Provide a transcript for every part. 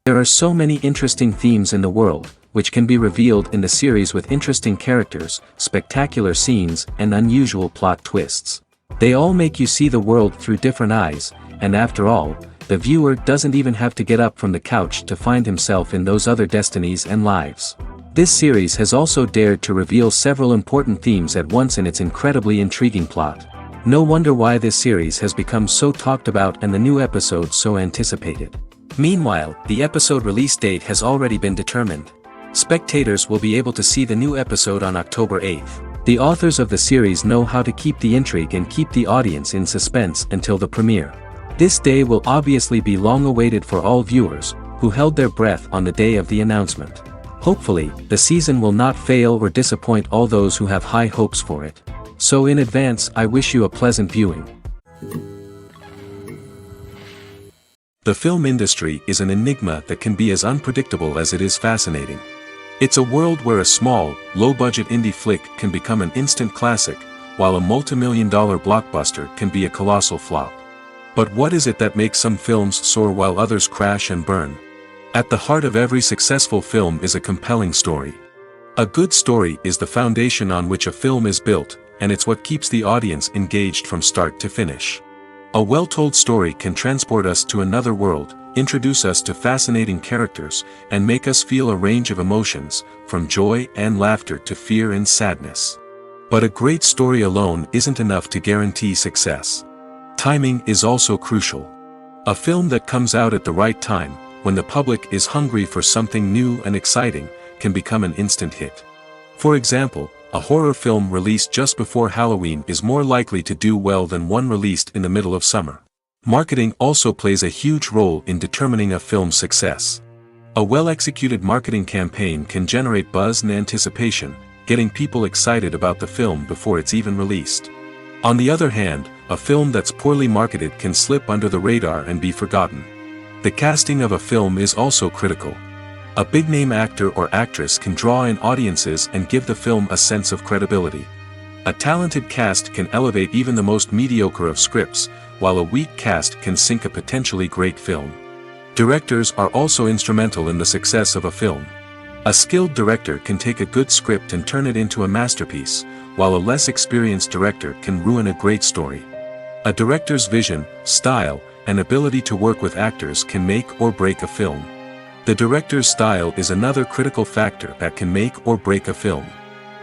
There are so many interesting themes in the world, which can be revealed in the series with interesting characters, spectacular scenes, and unusual plot twists. They all make you see the world through different eyes, and after all, the viewer doesn't even have to get up from the couch to find himself in those other destinies and lives. This series has also dared to reveal several important themes at once in its incredibly intriguing plot. No wonder why this series has become so talked about and the new episodes so anticipated. Meanwhile, the episode release date has already been determined. Spectators will be able to see the new episode on October 8th. The authors of the series know how to keep the intrigue and keep the audience in suspense until the premiere. This day will obviously be long awaited for all viewers, who held their breath on the day of the announcement. Hopefully, the season will not fail or disappoint all those who have high hopes for it. So in advance, I wish you a pleasant viewing. The film industry is an enigma that can be as unpredictable as it is fascinating. It's a world where a small, low-budget indie flick can become an instant classic, while a multi-million-dollar blockbuster can be a colossal flop. But what is it that makes some films soar while others crash and burn? At the heart of every successful film is a compelling story. A good story is the foundation on which a film is built, and it's what keeps the audience engaged from start to finish. A well-told story can transport us to another world, introduce us to fascinating characters, and make us feel a range of emotions, from joy and laughter to fear and sadness. But a great story alone isn't enough to guarantee success. Timing is also crucial. A film that comes out at the right time, when the public is hungry for something new and exciting, can become an instant hit. For example, a horror film released just before Halloween is more likely to do well than one released in the middle of summer. Marketing also plays a huge role in determining a film's success. A well-executed marketing campaign can generate buzz and anticipation, getting people excited about the film before it's even released. On the other hand, a film that's poorly marketed can slip under the radar and be forgotten. The casting of a film is also critical. A big-name actor or actress can draw in audiences and give the film a sense of credibility. A talented cast can elevate even the most mediocre of scripts, while a weak cast can sink a potentially great film. Directors are also instrumental in the success of a film. A skilled director can take a good script and turn it into a masterpiece, while a less experienced director can ruin a great story. A director's vision, style, and ability to work with actors can make or break a film. The director's style is another critical factor that can make or break a film.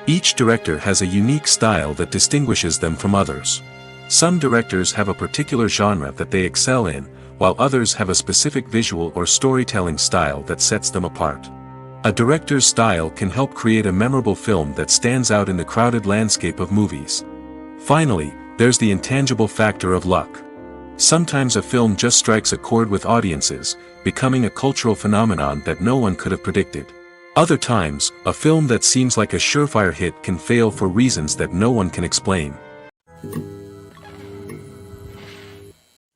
Each director has a unique style that distinguishes them from others. Some directors have a particular genre that they excel in, while others have a specific visual or storytelling style that sets them apart. A director's style can help create a memorable film that stands out in the crowded landscape of movies. Finally, there's the intangible factor of luck. Sometimes a film just strikes a chord with audiences, becoming a cultural phenomenon that no one could have predicted. Other times, a film that seems like a surefire hit can fail for reasons that no one can explain.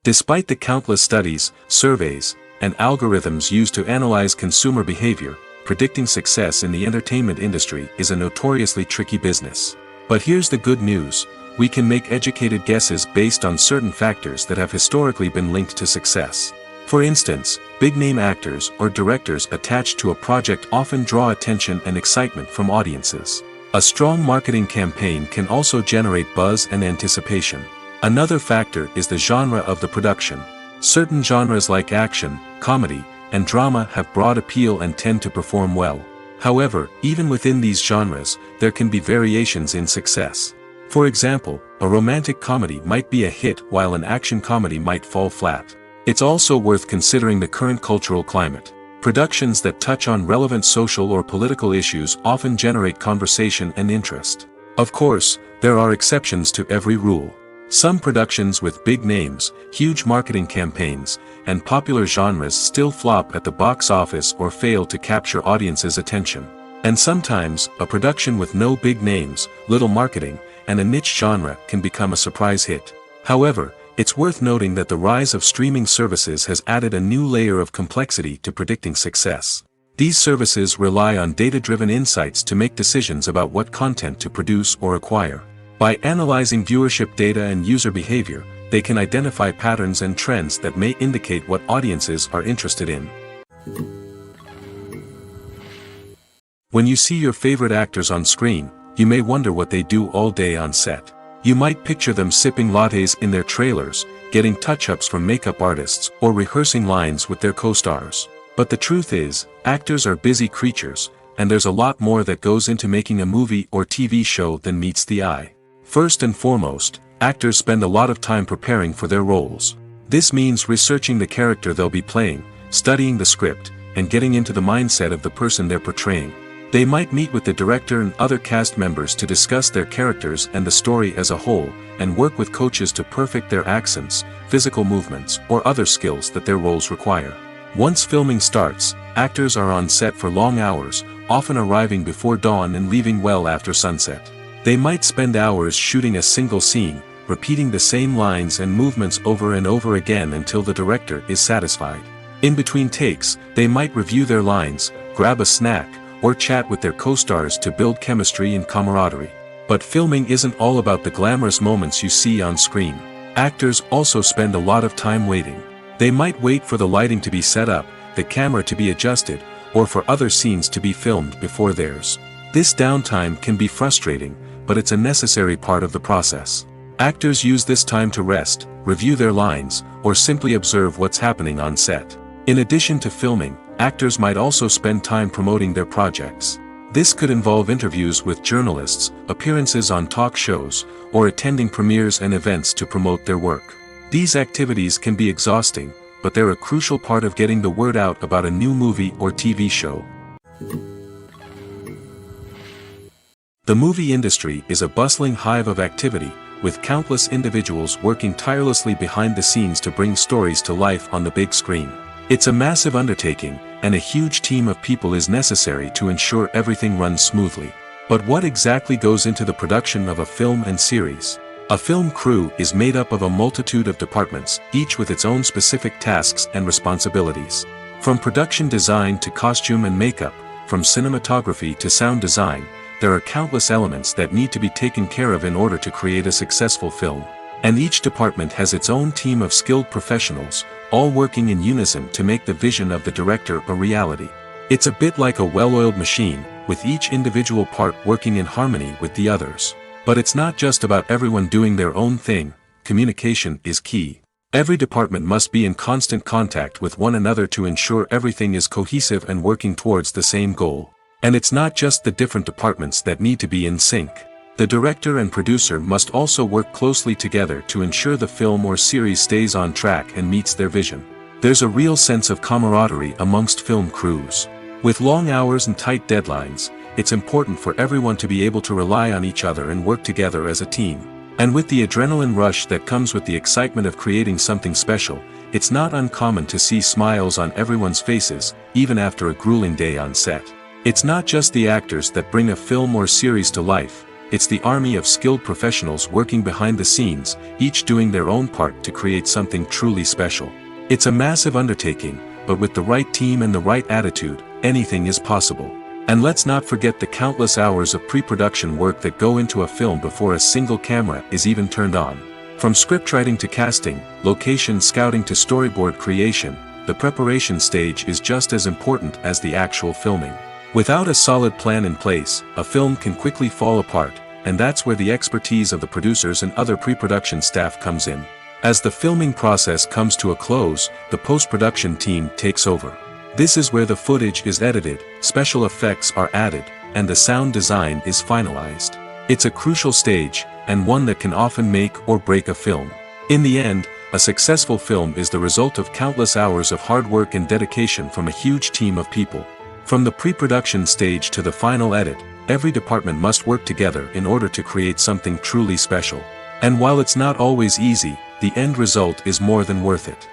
Despite the countless studies, surveys, and algorithms used to analyze consumer behavior, predicting success in the entertainment industry is a notoriously tricky business. But here's the good news: we can make educated guesses based on certain factors that have historically been linked to success. For instance, big-name actors or directors attached to a project often draw attention and excitement from audiences. A strong marketing campaign can also generate buzz and anticipation. Another factor is the genre of the production. Certain genres like action, comedy, and drama have broad appeal and tend to perform well. However, even within these genres, there can be variations in success. For example, a romantic comedy might be a hit while an action comedy might fall flat. It's also worth considering the current cultural climate. Productions that touch on relevant social or political issues often generate conversation and interest. Of course, there are exceptions to every rule. Some productions with big names, huge marketing campaigns, and popular genres still flop at the box office or fail to capture audiences' attention. And sometimes, a production with no big names, little marketing, and a niche genre can become a surprise hit. However, it's worth noting that the rise of streaming services has added a new layer of complexity to predicting success. These services rely on data-driven insights to make decisions about what content to produce or acquire. By analyzing viewership data and user behavior, they can identify patterns and trends that may indicate what audiences are interested in. When you see your favorite actors on screen, you may wonder what they do all day on set. You might picture them sipping lattes in their trailers, getting touch-ups from makeup artists, or rehearsing lines with their co-stars. But the truth is, actors are busy creatures, and there's a lot more that goes into making a movie or TV show than meets the eye. First and foremost, actors spend a lot of time preparing for their roles. This means researching the character they'll be playing, studying the script, and getting into the mindset of the person they're portraying. They might meet with the director and other cast members to discuss their characters and the story as a whole, and work with coaches to perfect their accents, physical movements, or other skills that their roles require. Once filming starts, actors are on set for long hours, often arriving before dawn and leaving well after sunset. They might spend hours shooting a single scene, repeating the same lines and movements over and over again until the director is satisfied. In between takes, they might review their lines, grab a snack, or chat with their co-stars to build chemistry and camaraderie. But filming isn't all about the glamorous moments you see on screen. Actors also spend a lot of time waiting. They might wait for the lighting to be set up, the camera to be adjusted, or for other scenes to be filmed before theirs. This downtime can be frustrating, but it's a necessary part of the process. Actors use this time to rest, review their lines, or simply observe what's happening on set. In addition to filming, actors might also spend time promoting their projects. This could involve interviews with journalists, appearances on talk shows, or attending premieres and events to promote their work. These activities can be exhausting, but they're a crucial part of getting the word out about a new movie or TV show. The movie industry is a bustling hive of activity, with countless individuals working tirelessly behind the scenes to bring stories to life on the big screen. It's a massive undertaking, and a huge team of people is necessary to ensure everything runs smoothly. But what exactly goes into the production of a film and series? A film crew is made up of a multitude of departments, each with its own specific tasks and responsibilities. From production design to costume and makeup, from cinematography to sound design, there are countless elements that need to be taken care of in order to create a successful film. And each department has its own team of skilled professionals, all working in unison to make the vision of the director a reality. It's a bit like a well-oiled machine, with each individual part working in harmony with the others. But it's not just about everyone doing their own thing. Communication is key. Every department must be in constant contact with one another to ensure everything is cohesive and working towards the same goal. And it's not just the different departments that need to be in sync. The director and producer must also work closely together to ensure the film or series stays on track and meets their vision. There's a real sense of camaraderie amongst film crews. With long hours and tight deadlines, it's important for everyone to be able to rely on each other and work together as a team. And with the adrenaline rush that comes with the excitement of creating something special, it's not uncommon to see smiles on everyone's faces, even after a grueling day on set. It's not just the actors that bring a film or series to life. It's the army of skilled professionals working behind the scenes, each doing their own part to create something truly special. It's a massive undertaking, but with the right team and the right attitude, anything is possible. And let's not forget the countless hours of pre-production work that go into a film before a single camera is even turned on. From scriptwriting to casting, location scouting to storyboard creation, the preparation stage is just as important as the actual filming. Without a solid plan in place, a film can quickly fall apart, and that's where the expertise of the producers and other pre-production staff comes in. As the filming process comes to a close, the post-production team takes over. This is where the footage is edited, special effects are added, and the sound design is finalized. It's a crucial stage, and one that can often make or break a film. In the end, a successful film is the result of countless hours of hard work and dedication from a huge team of people. From the pre-production stage to the final edit, every department must work together in order to create something truly special. And while it's not always easy, the end result is more than worth it.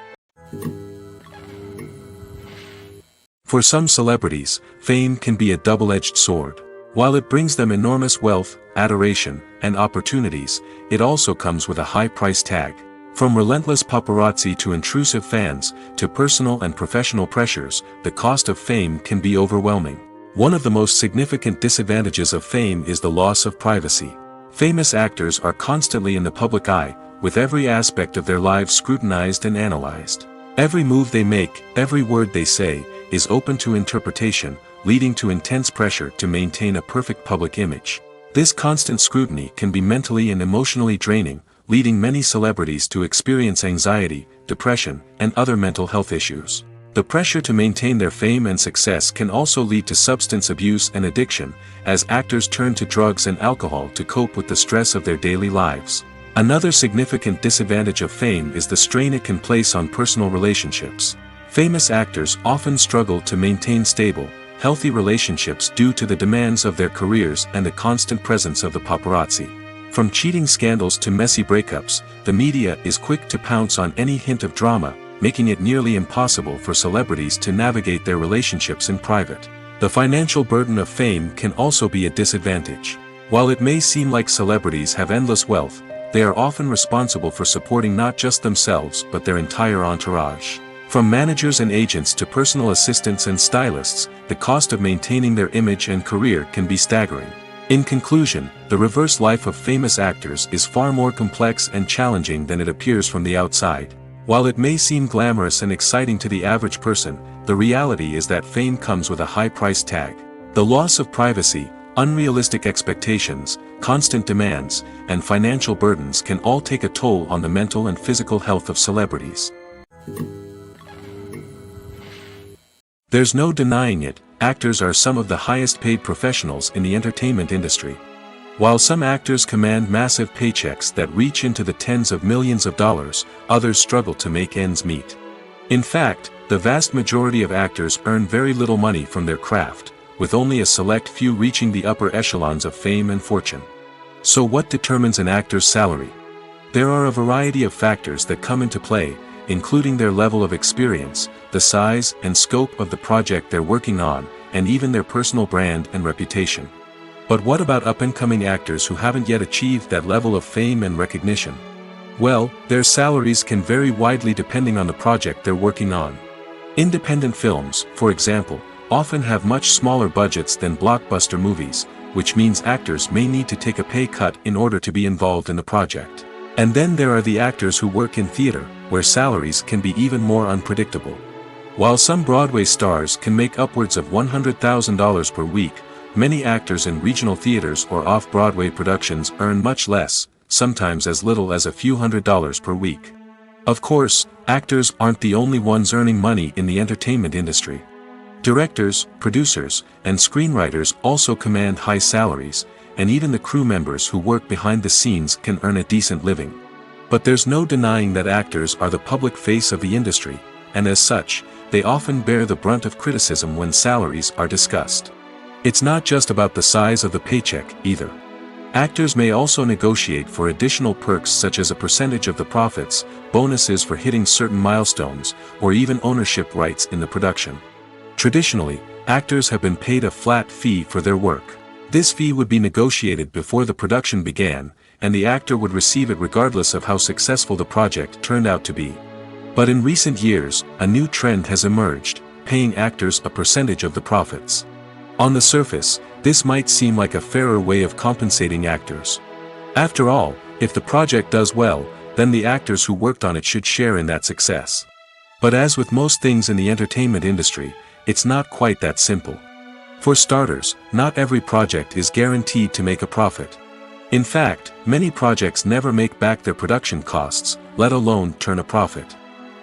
For some celebrities, fame can be a double-edged sword. While it brings them enormous wealth, adoration, and opportunities, it also comes with a high price tag. From relentless paparazzi to intrusive fans, to personal and professional pressures, the cost of fame can be overwhelming. One of the most significant disadvantages of fame is the loss of privacy. Famous actors are constantly in the public eye, with every aspect of their lives scrutinized and analyzed. Every move they make, every word they say, is open to interpretation, leading to intense pressure to maintain a perfect public image. This constant scrutiny can be mentally and emotionally draining, leading many celebrities to experience anxiety, depression, and other mental health issues. The pressure to maintain their fame and success can also lead to substance abuse and addiction, as actors turn to drugs and alcohol to cope with the stress of their daily lives. Another significant disadvantage of fame is the strain it can place on personal relationships. Famous actors often struggle to maintain stable, healthy relationships due to the demands of their careers and the constant presence of the paparazzi. From cheating scandals to messy breakups, the media is quick to pounce on any hint of drama, making it nearly impossible for celebrities to navigate their relationships in private. The financial burden of fame can also be a disadvantage. While it may seem like celebrities have endless wealth, they are often responsible for supporting not just themselves but their entire entourage. From managers and agents to personal assistants and stylists, the cost of maintaining their image and career can be staggering. In conclusion, the reverse life of famous actors is far more complex and challenging than it appears from the outside. While it may seem glamorous and exciting to the average person, the reality is that fame comes with a high price tag. The loss of privacy, unrealistic expectations, constant demands, and financial burdens can all take a toll on the mental and physical health of celebrities. There's no denying it, actors are some of the highest paid professionals in the entertainment industry. While some actors command massive paychecks that reach into the tens of millions of dollars, others struggle to make ends meet. In fact, the vast majority of actors earn very little money from their craft, with only a select few reaching the upper echelons of fame and fortune. So what determines an actor's salary? There are a variety of factors that come into play, including their level of experience, the size and scope of the project they're working on, and even their personal brand and reputation. But what about up-and-coming actors who haven't yet achieved that level of fame and recognition? Well, their salaries can vary widely depending on the project they're working on. Independent films, for example, often have much smaller budgets than blockbuster movies, which means actors may need to take a pay cut in order to be involved in the project. And then there are the actors who work in theater, where salaries can be even more unpredictable. While some Broadway stars can make upwards of $100,000 per week, many actors in regional theaters or off-Broadway productions earn much less, sometimes as little as a few $100s per week. Of course, actors aren't the only ones earning money in the entertainment industry. Directors, producers, and screenwriters also command high salaries, and even the crew members who work behind the scenes can earn a decent living. But there's no denying that actors are the public face of the industry, and as such, they often bear the brunt of criticism when salaries are discussed. It's not just about the size of the paycheck, either. Actors may also negotiate for additional perks such as a percentage of the profits, bonuses for hitting certain milestones, or even ownership rights in the production. Traditionally, actors have been paid a flat fee for their work. This fee would be negotiated before the production began, and the actor would receive it regardless of how successful the project turned out to be. But in recent years, a new trend has emerged, paying actors a percentage of the profits. On the surface, this might seem like a fairer way of compensating actors. After all, if the project does well, then the actors who worked on it should share in that success. But as with most things in the entertainment industry, it's not quite that simple. For starters, not every project is guaranteed to make a profit. In fact, many projects never make back their production costs, let alone turn a profit.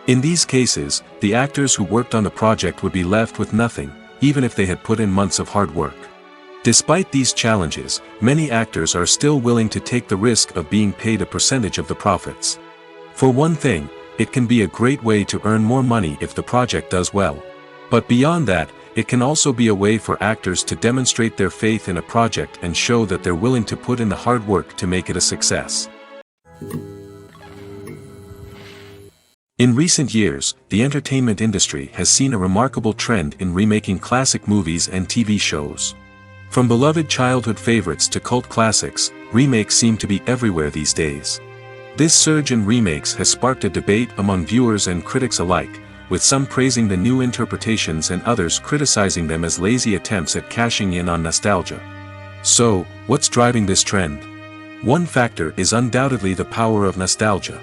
In these cases, the actors who worked on the project would be left with nothing, even if they had put in months of hard work. Despite these challenges, many actors are still willing to take the risk of being paid a percentage of the profits. For one thing, it can be a great way to earn more money if the project does well. But beyond that, it can also be a way for actors to demonstrate their faith in a project and show that they're willing to put in the hard work to make it a success. In recent years, the entertainment industry has seen a remarkable trend in remaking classic movies and TV shows. From beloved childhood favorites to cult classics, remakes seem to be everywhere these days. This surge in remakes has sparked a debate among viewers and critics alike, with some praising the new interpretations and others criticizing them as lazy attempts at cashing in on nostalgia. So, what's driving this trend? One factor is undoubtedly the power of nostalgia.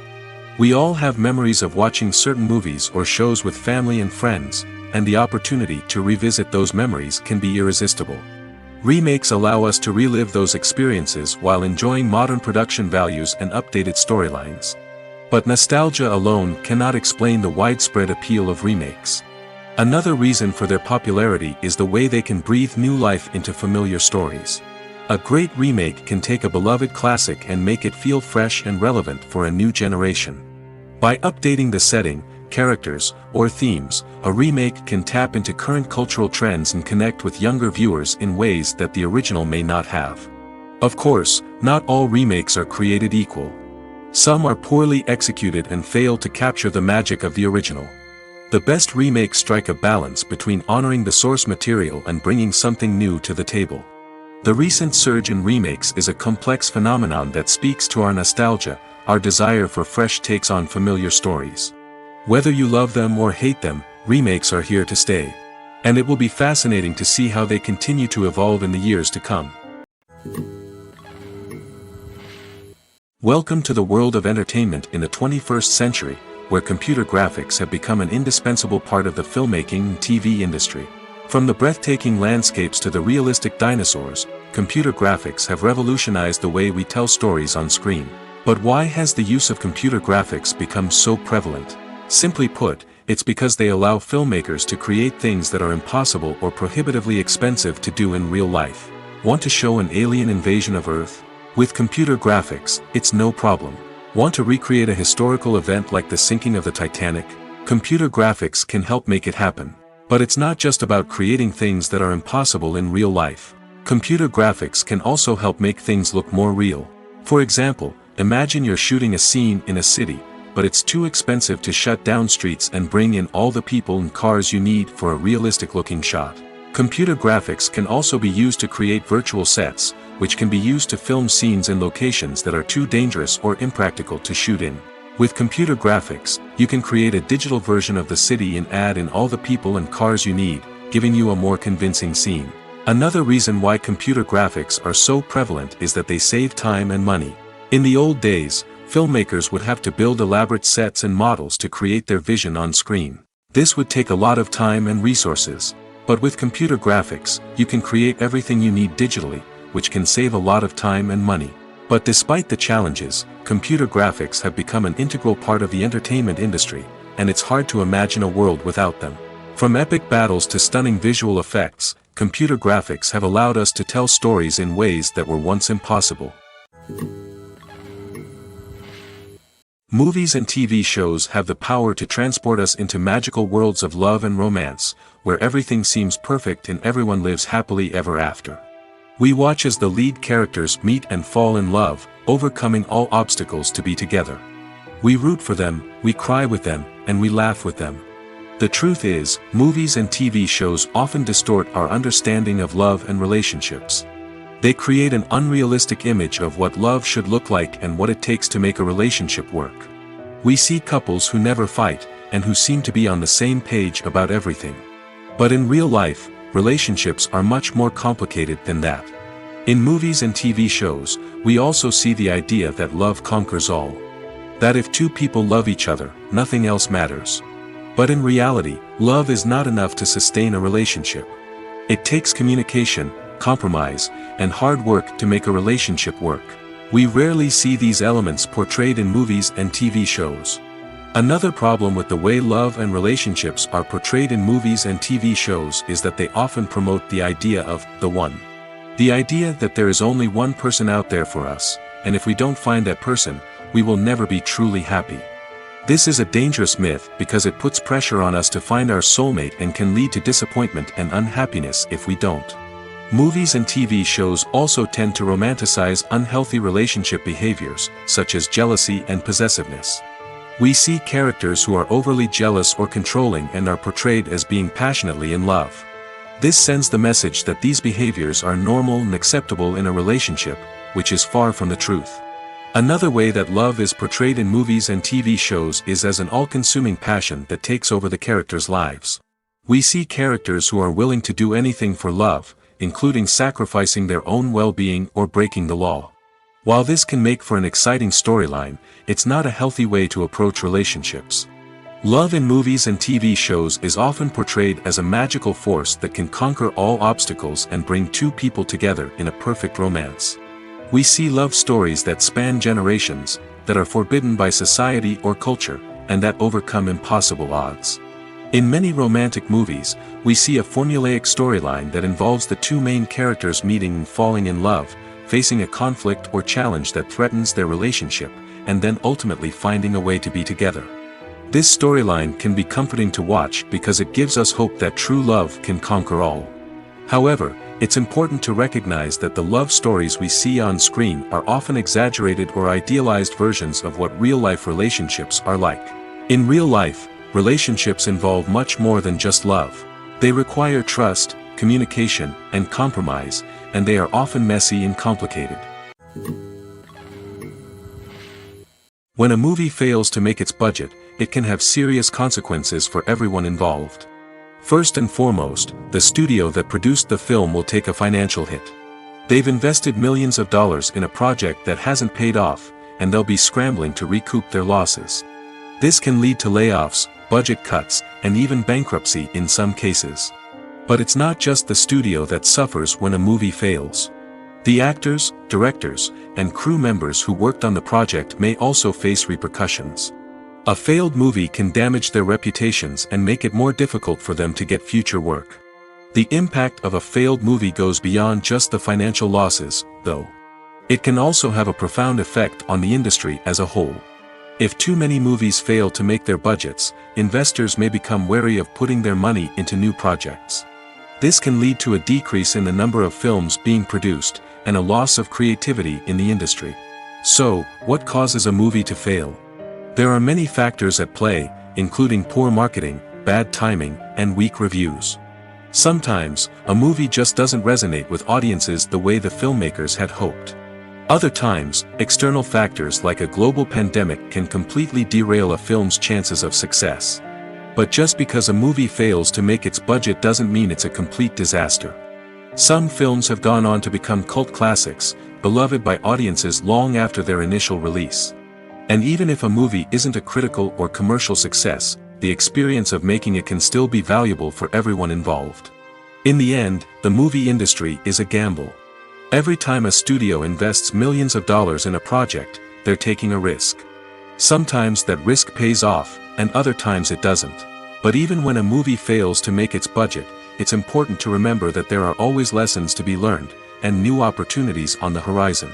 We all have memories of watching certain movies or shows with family and friends, and the opportunity to revisit those memories can be irresistible. Remakes allow us to relive those experiences while enjoying modern production values and updated storylines. But nostalgia alone cannot explain the widespread appeal of remakes. Another reason for their popularity is the way they can breathe new life into familiar stories. A great remake can take a beloved classic and make it feel fresh and relevant for a new generation. By updating the setting, characters, or themes, a remake can tap into current cultural trends and connect with younger viewers in ways that the original may not have. Of course, not all remakes are created equal. Some are poorly executed and fail to capture the magic of the original. The best remakes strike a balance between honoring the source material and bringing something new to the table. The recent surge in remakes is a complex phenomenon that speaks to our nostalgia, our desire for fresh takes on familiar stories. Whether you love them or hate them, remakes are here to stay. And it will be fascinating to see how they continue to evolve in the years to come. Welcome to the world of entertainment in the 21st century, where computer graphics have become an indispensable part of the filmmaking and TV industry. From the breathtaking landscapes to the realistic dinosaurs, computer graphics have revolutionized the way we tell stories on screen. But why has the use of computer graphics become so prevalent? Simply put, it's because they allow filmmakers to create things that are impossible or prohibitively expensive to do in real life. Want to show an alien invasion of Earth? With computer graphics, it's no problem. Want to recreate a historical event like the sinking of the Titanic? Computer graphics can help make it happen. But it's not just about creating things that are impossible in real life. Computer graphics can also help make things look more real. For example, imagine you're shooting a scene in a city, but it's too expensive to shut down streets and bring in all the people and cars you need for a realistic-looking shot. Computer graphics can also be used to create virtual sets, which can be used to film scenes in locations that are too dangerous or impractical to shoot in. With computer graphics, you can create a digital version of the city and add in all the people and cars you need, giving you a more convincing scene. Another reason why computer graphics are so prevalent is that they save time and money. In the old days, filmmakers would have to build elaborate sets and models to create their vision on screen. This would take a lot of time and resources. But with computer graphics, you can create everything you need digitally, which can save a lot of time and money. But despite the challenges, computer graphics have become an integral part of the entertainment industry, and it's hard to imagine a world without them. From epic battles to stunning visual effects, computer graphics have allowed us to tell stories in ways that were once impossible. Movies and TV shows have the power to transport us into magical worlds of love and romance, where everything seems perfect and everyone lives happily ever after. We watch as the lead characters meet and fall in love, overcoming all obstacles to be together. We root for them, we cry with them, and we laugh with them. The truth is, movies and TV shows often distort our understanding of love and relationships. They create an unrealistic image of what love should look like and what it takes to make a relationship work. We see couples who never fight, and who seem to be on the same page about everything. But in real life, relationships are much more complicated than that. In movies and TV shows, we also see the idea that love conquers all. That if two people love each other, nothing else matters. But in reality, love is not enough to sustain a relationship. It takes communication, compromise, and hard work to make a relationship work. We rarely see these elements portrayed in movies and TV shows. Another problem with the way love and relationships are portrayed in movies and TV shows is that they often promote the idea of the one. The idea that there is only one person out there for us, and if we don't find that person, we will never be truly happy. This is a dangerous myth because it puts pressure on us to find our soulmate and can lead to disappointment and unhappiness if we don't. Movies and TV shows also tend to romanticize unhealthy relationship behaviors, such as jealousy and possessiveness. We see characters who are overly jealous or controlling and are portrayed as being passionately in love. This sends the message that these behaviors are normal and acceptable in a relationship, which is far from the truth. Another way that love is portrayed in movies and TV shows is as an all-consuming passion that takes over the characters' lives. We see characters who are willing to do anything for love, including sacrificing their own well-being or breaking the law. While this can make for an exciting storyline, it's not a healthy way to approach relationships. Love in movies and TV shows is often portrayed as a magical force that can conquer all obstacles and bring two people together in a perfect romance. We see love stories that span generations, that are forbidden by society or culture, and that overcome impossible odds. In many romantic movies, we see a formulaic storyline that involves the two main characters meeting and falling in love, facing a conflict or challenge that threatens their relationship, and then ultimately finding a way to be together. This storyline can be comforting to watch because it gives us hope that true love can conquer all. However, it's important to recognize that the love stories we see on screen are often exaggerated or idealized versions of what real-life relationships are like. In real life, relationships involve much more than just love. They require trust, communication, and compromise, and they are often messy and complicated. When a movie fails to make its budget, it can have serious consequences for everyone involved. First and foremost, the studio that produced the film will take a financial hit. They've invested millions of dollars in a project that hasn't paid off, and they'll be scrambling to recoup their losses. This can lead to layoffs, budget cuts, and even bankruptcy in some cases. But it's not just the studio that suffers when a movie fails. The actors, directors, and crew members who worked on the project may also face repercussions. A failed movie can damage their reputations and make it more difficult for them to get future work. The impact of a failed movie goes beyond just the financial losses, though. It can also have a profound effect on the industry as a whole. If too many movies fail to make their budgets, investors may become wary of putting their money into new projects. This can lead to a decrease in the number of films being produced, and a loss of creativity in the industry. So, what causes a movie to fail? There are many factors at play, including poor marketing, bad timing, and weak reviews. Sometimes, a movie just doesn't resonate with audiences the way the filmmakers had hoped. Other times, external factors like a global pandemic can completely derail a film's chances of success. But just because a movie fails to make its budget doesn't mean it's a complete disaster. Some films have gone on to become cult classics, beloved by audiences long after their initial release. And even if a movie isn't a critical or commercial success, the experience of making it can still be valuable for everyone involved. In the end, the movie industry is a gamble. Every time a studio invests millions of dollars in a project, they're taking a risk. Sometimes that risk pays off, and other times it doesn't. But even when a movie fails to make its budget, it's important to remember that there are always lessons to be learned, and new opportunities on the horizon.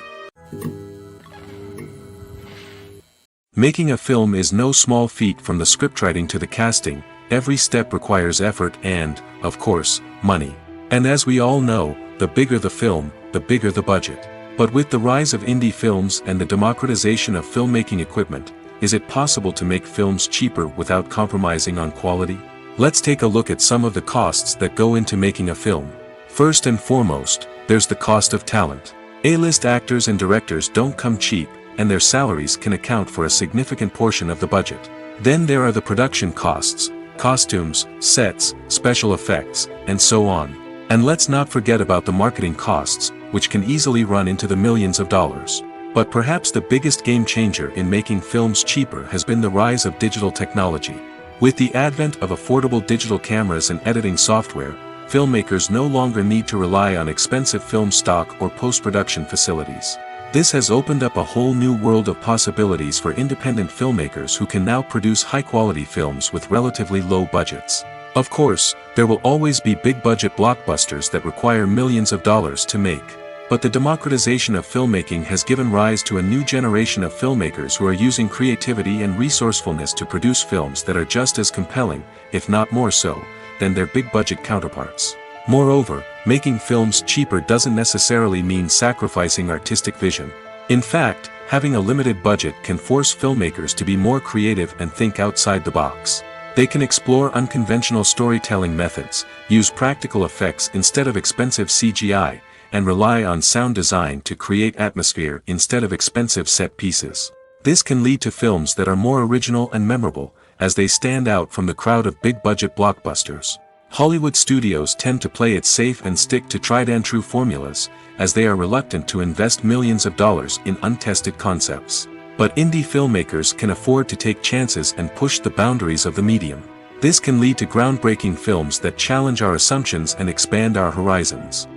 Making a film is no small feat. From the scriptwriting to the casting, every step requires effort and, of course, money. And as we all know, the bigger the film, the bigger the budget. But with the rise of indie films and the democratization of filmmaking equipment, is it possible to make films cheaper without compromising on quality? Let's take a look at some of the costs that go into making a film. First and foremost, there's the cost of talent. A-list actors and directors don't come cheap, and their salaries can account for a significant portion of the budget. Then there are the production costs, costumes, sets, special effects, and so on. And let's not forget about the marketing costs, which can easily run into the millions of dollars. But perhaps the biggest game changer in making films cheaper has been the rise of digital technology. With the advent of affordable digital cameras and editing software, filmmakers no longer need to rely on expensive film stock or post-production facilities. This has opened up a whole new world of possibilities for independent filmmakers who can now produce high-quality films with relatively low budgets. Of course, there will always be big-budget blockbusters that require millions of dollars to make. But the democratization of filmmaking has given rise to a new generation of filmmakers who are using creativity and resourcefulness to produce films that are just as compelling, if not more so, than their big-budget counterparts. Moreover, making films cheaper doesn't necessarily mean sacrificing artistic vision. In fact, having a limited budget can force filmmakers to be more creative and think outside the box. They can explore unconventional storytelling methods, use practical effects instead of expensive CGI, and rely on sound design to create atmosphere instead of expensive set pieces. This can lead to films that are more original and memorable, as they stand out from the crowd of big-budget blockbusters. Hollywood studios tend to play it safe and stick to tried-and-true formulas, as they are reluctant to invest millions of dollars in untested concepts. But indie filmmakers can afford to take chances and push the boundaries of the medium. This can lead to groundbreaking films that challenge our assumptions and expand our horizons.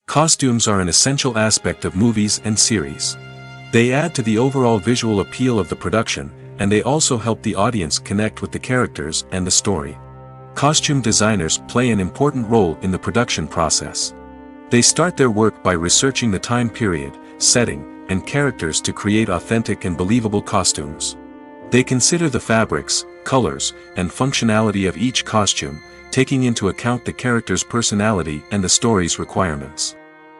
Costumes are an essential aspect of movies and series. They add to the overall visual appeal of the production, and they also help the audience connect with the characters and the story. Costume designers play an important role in the production process. They start their work by researching the time period, setting, and characters to create authentic and believable costumes. They consider the fabrics, colors, and functionality of each costume, taking into account the character's personality and the story's requirements.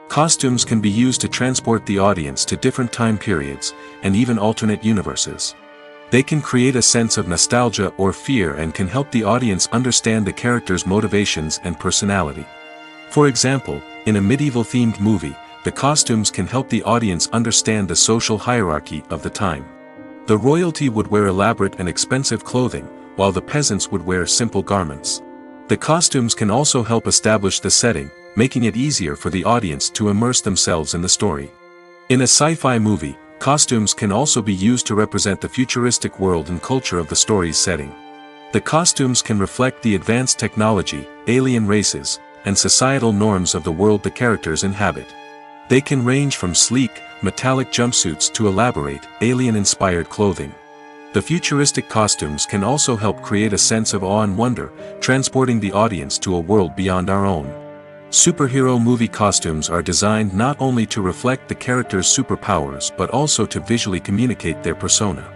Costumes can be used to transport the audience to different time periods, and even alternate universes. They can create a sense of nostalgia or fear and can help the audience understand the character's motivations and personality. For example, in a medieval-themed movie, the costumes can help the audience understand the social hierarchy of the time. The royalty would wear elaborate and expensive clothing, while the peasants would wear simple garments. The costumes can also help establish the setting, making it easier for the audience to immerse themselves in the story. In a sci-fi movie, costumes can also be used to represent the futuristic world and culture of the story's setting. The costumes can reflect the advanced technology, alien races, and societal norms of the world the characters inhabit. They can range from sleek, metallic jumpsuits to elaborate, alien-inspired clothing. The futuristic costumes can also help create a sense of awe and wonder, transporting the audience to a world beyond our own. Superhero movie costumes are designed not only to reflect the character's superpowers but also to visually communicate their persona.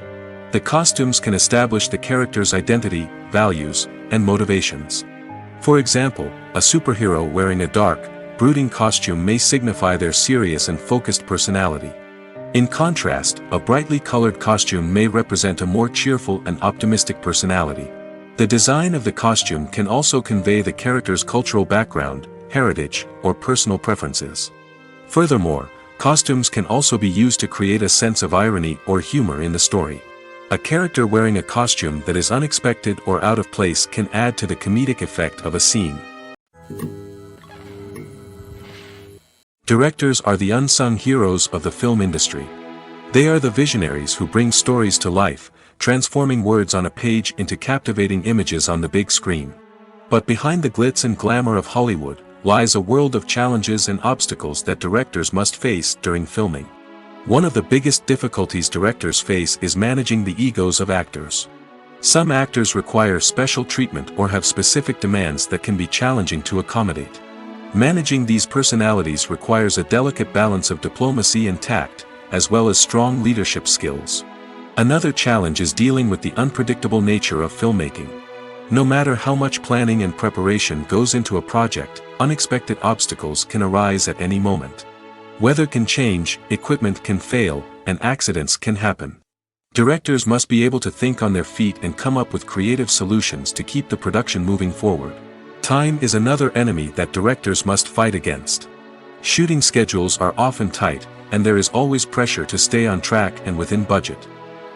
The costumes can establish the character's identity, values, and motivations. For example, a superhero wearing a dark, brooding costume may signify their serious and focused personality. In contrast, a brightly colored costume may represent a more cheerful and optimistic personality. The design of the costume can also convey the character's cultural background, heritage, or personal preferences. Furthermore, costumes can also be used to create a sense of irony or humor in the story. A character wearing a costume that is unexpected or out of place can add to the comedic effect of a scene. Directors are the unsung heroes of the film industry. They are the visionaries who bring stories to life, transforming words on a page into captivating images on the big screen. But behind the glitz and glamour of Hollywood lies a world of challenges and obstacles that directors must face during filming. One of the biggest difficulties directors face is managing the egos of actors. Some actors require special treatment or have specific demands that can be challenging to accommodate. Managing these personalities requires a delicate balance of diplomacy and tact, as well as strong leadership skills. Another challenge is dealing with the unpredictable nature of filmmaking. No matter how much planning and preparation goes into a project, unexpected obstacles can arise at any moment. Weather can change, equipment can fail, and accidents can happen. Directors must be able to think on their feet and come up with creative solutions to keep the production moving forward. Time is another enemy that directors must fight against. Shooting schedules are often tight, and there is always pressure to stay on track and within budget.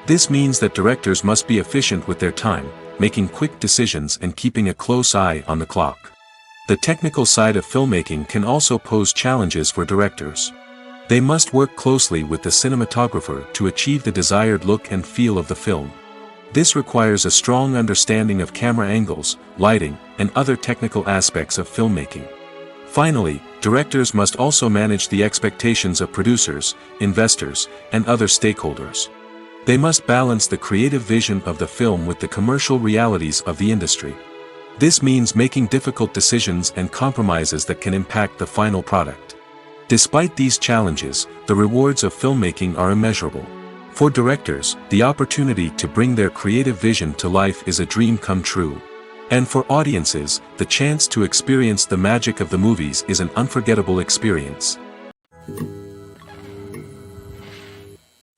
This means that directors must be efficient with their time, making quick decisions and keeping a close eye on the clock. The technical side of filmmaking can also pose challenges for directors. They must work closely with the cinematographer to achieve the desired look and feel of the film. This requires a strong understanding of camera angles, lighting, and other technical aspects of filmmaking. Finally, directors must also manage the expectations of producers, investors, and other stakeholders. They must balance the creative vision of the film with the commercial realities of the industry. This means making difficult decisions and compromises that can impact the final product. Despite these challenges, the rewards of filmmaking are immeasurable. For directors, the opportunity to bring their creative vision to life is a dream come true. And for audiences, the chance to experience the magic of the movies is an unforgettable experience.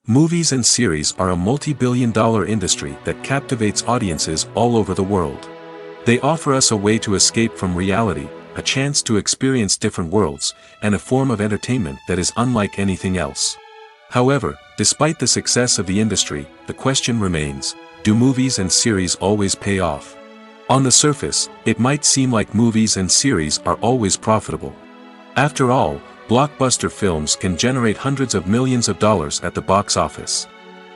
Movies and series are a multi-billion-dollar industry that captivates audiences all over the world. They offer us a way to escape from reality, a chance to experience different worlds, and a form of entertainment that is unlike anything else. However, despite the success of the industry, the question remains, do movies and series always pay off? On the surface, it might seem like movies and series are always profitable. After all, blockbuster films can generate hundreds of millions of dollars at the box office.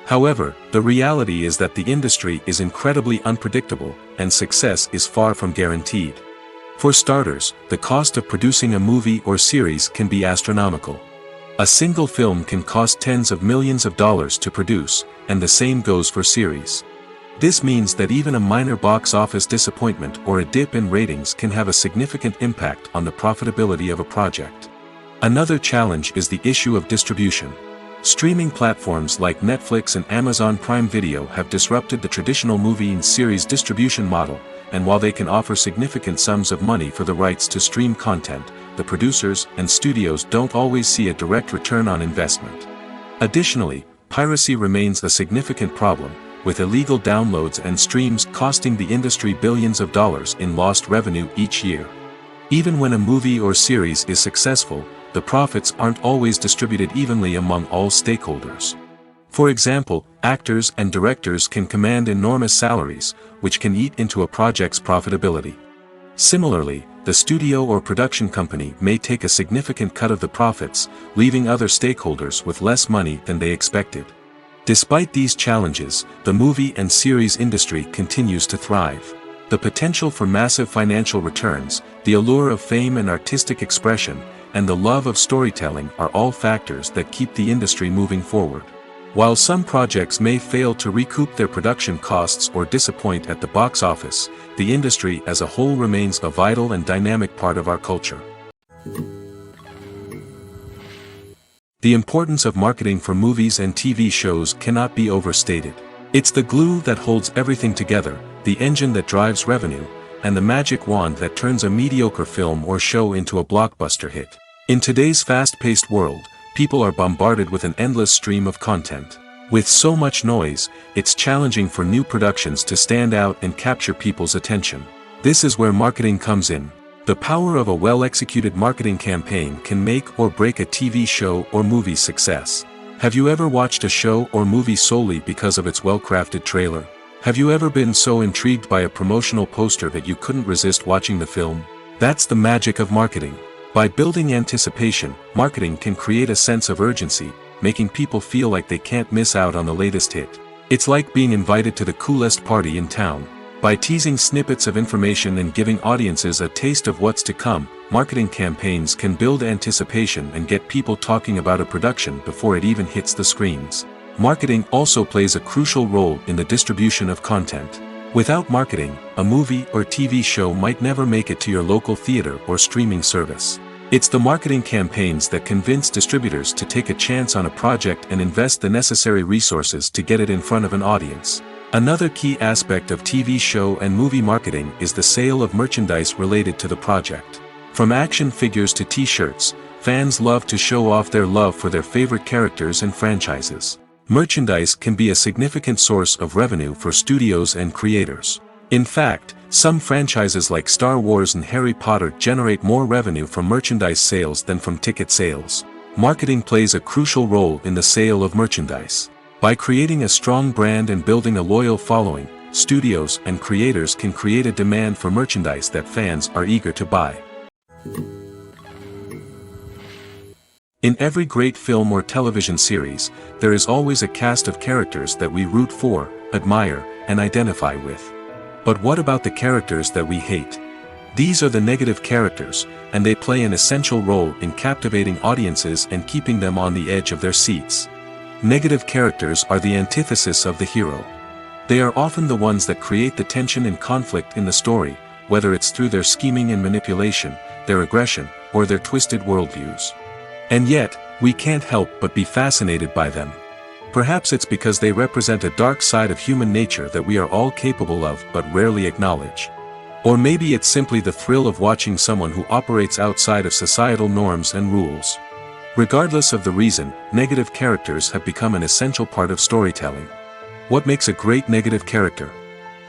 However, the reality is that the industry is incredibly unpredictable, and success is far from guaranteed. For starters, the cost of producing a movie or series can be astronomical. A single film can cost tens of millions of dollars to produce, and the same goes for series. This means that even a minor box office disappointment or a dip in ratings can have a significant impact on the profitability of a project. Another challenge is the issue of distribution. Streaming platforms like Netflix and Amazon Prime Video have disrupted the traditional movie and series distribution model, and while they can offer significant sums of money for the rights to stream content, the producers and studios don't always see a direct return on investment. Additionally, piracy remains a significant problem, with illegal downloads and streams costing the industry billions of dollars in lost revenue each year. Even when a movie or series is successful, the profits aren't always distributed evenly among all stakeholders. For example, actors and directors can command enormous salaries, which can eat into a project's profitability. Similarly, the studio or production company may take a significant cut of the profits, leaving other stakeholders with less money than they expected. Despite these challenges, the movie and series industry continues to thrive. The potential for massive financial returns, the allure of fame and artistic expression, and the love of storytelling are all factors that keep the industry moving forward. While some projects may fail to recoup their production costs or disappoint at the box office, the industry as a whole remains a vital and dynamic part of our culture. The importance of marketing for movies and TV shows cannot be overstated. It's the glue that holds everything together, the engine that drives revenue, and the magic wand that turns a mediocre film or show into a blockbuster hit. In today's fast-paced world, people are bombarded with an endless stream of content. With so much noise, it's challenging for new productions to stand out and capture people's attention. This is where marketing comes in. The power of a well-executed marketing campaign can make or break a TV show or movie's success. Have you ever watched a show or movie solely because of its well-crafted trailer? Have you ever been so intrigued by a promotional poster that you couldn't resist watching the film? That's the magic of marketing. By building anticipation, marketing can create a sense of urgency, making people feel like they can't miss out on the latest hit. It's like being invited to the coolest party in town. By teasing snippets of information and giving audiences a taste of what's to come, marketing campaigns can build anticipation and get people talking about a production before it even hits the screens. Marketing also plays a crucial role in the distribution of content. Without marketing, a movie or TV show might never make it to your local theater or streaming service. It's the marketing campaigns that convince distributors to take a chance on a project and invest the necessary resources to get it in front of an audience. Another key aspect of TV show and movie marketing is the sale of merchandise related to the project. From action figures to t-shirts, fans love to show off their love for their favorite characters and franchises. Merchandise can be a significant source of revenue for studios and creators. In fact, some franchises like Star Wars and Harry Potter generate more revenue from merchandise sales than from ticket sales. Marketing plays a crucial role in the sale of merchandise. By creating a strong brand and building a loyal following, studios and creators can create a demand for merchandise that fans are eager to buy. In every great film or television series, there is always a cast of characters that we root for, admire, and identify with. But what about the characters that we hate? These are the negative characters, and they play an essential role in captivating audiences and keeping them on the edge of their seats. Negative characters are the antithesis of the hero. They are often the ones that create the tension and conflict in the story, whether it's through their scheming and manipulation, their aggression, or their twisted worldviews. And yet, we can't help but be fascinated by them. Perhaps it's because they represent a dark side of human nature that we are all capable of but rarely acknowledge. Or maybe it's simply the thrill of watching someone who operates outside of societal norms and rules. Regardless of the reason, negative characters have become an essential part of storytelling. What makes a great negative character?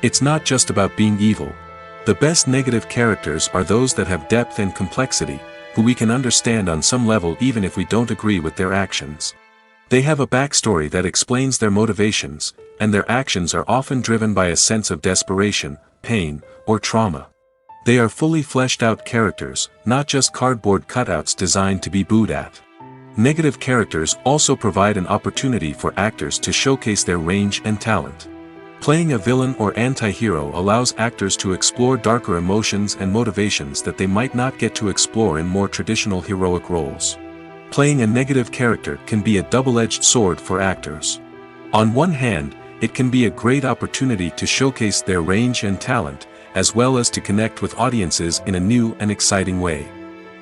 It's not just about being evil. The best negative characters are those that have depth and complexity, who we can understand on some level even if we don't agree with their actions. They have a backstory that explains their motivations, and their actions are often driven by a sense of desperation, pain, or trauma. They are fully fleshed out characters, not just cardboard cutouts designed to be booed at. Negative characters also provide an opportunity for actors to showcase their range and talent. Playing a villain or anti-hero allows actors to explore darker emotions and motivations that they might not get to explore in more traditional heroic roles. Playing a negative character can be a double-edged sword for actors. On one hand, it can be a great opportunity to showcase their range and talent, as well as to connect with audiences in a new and exciting way.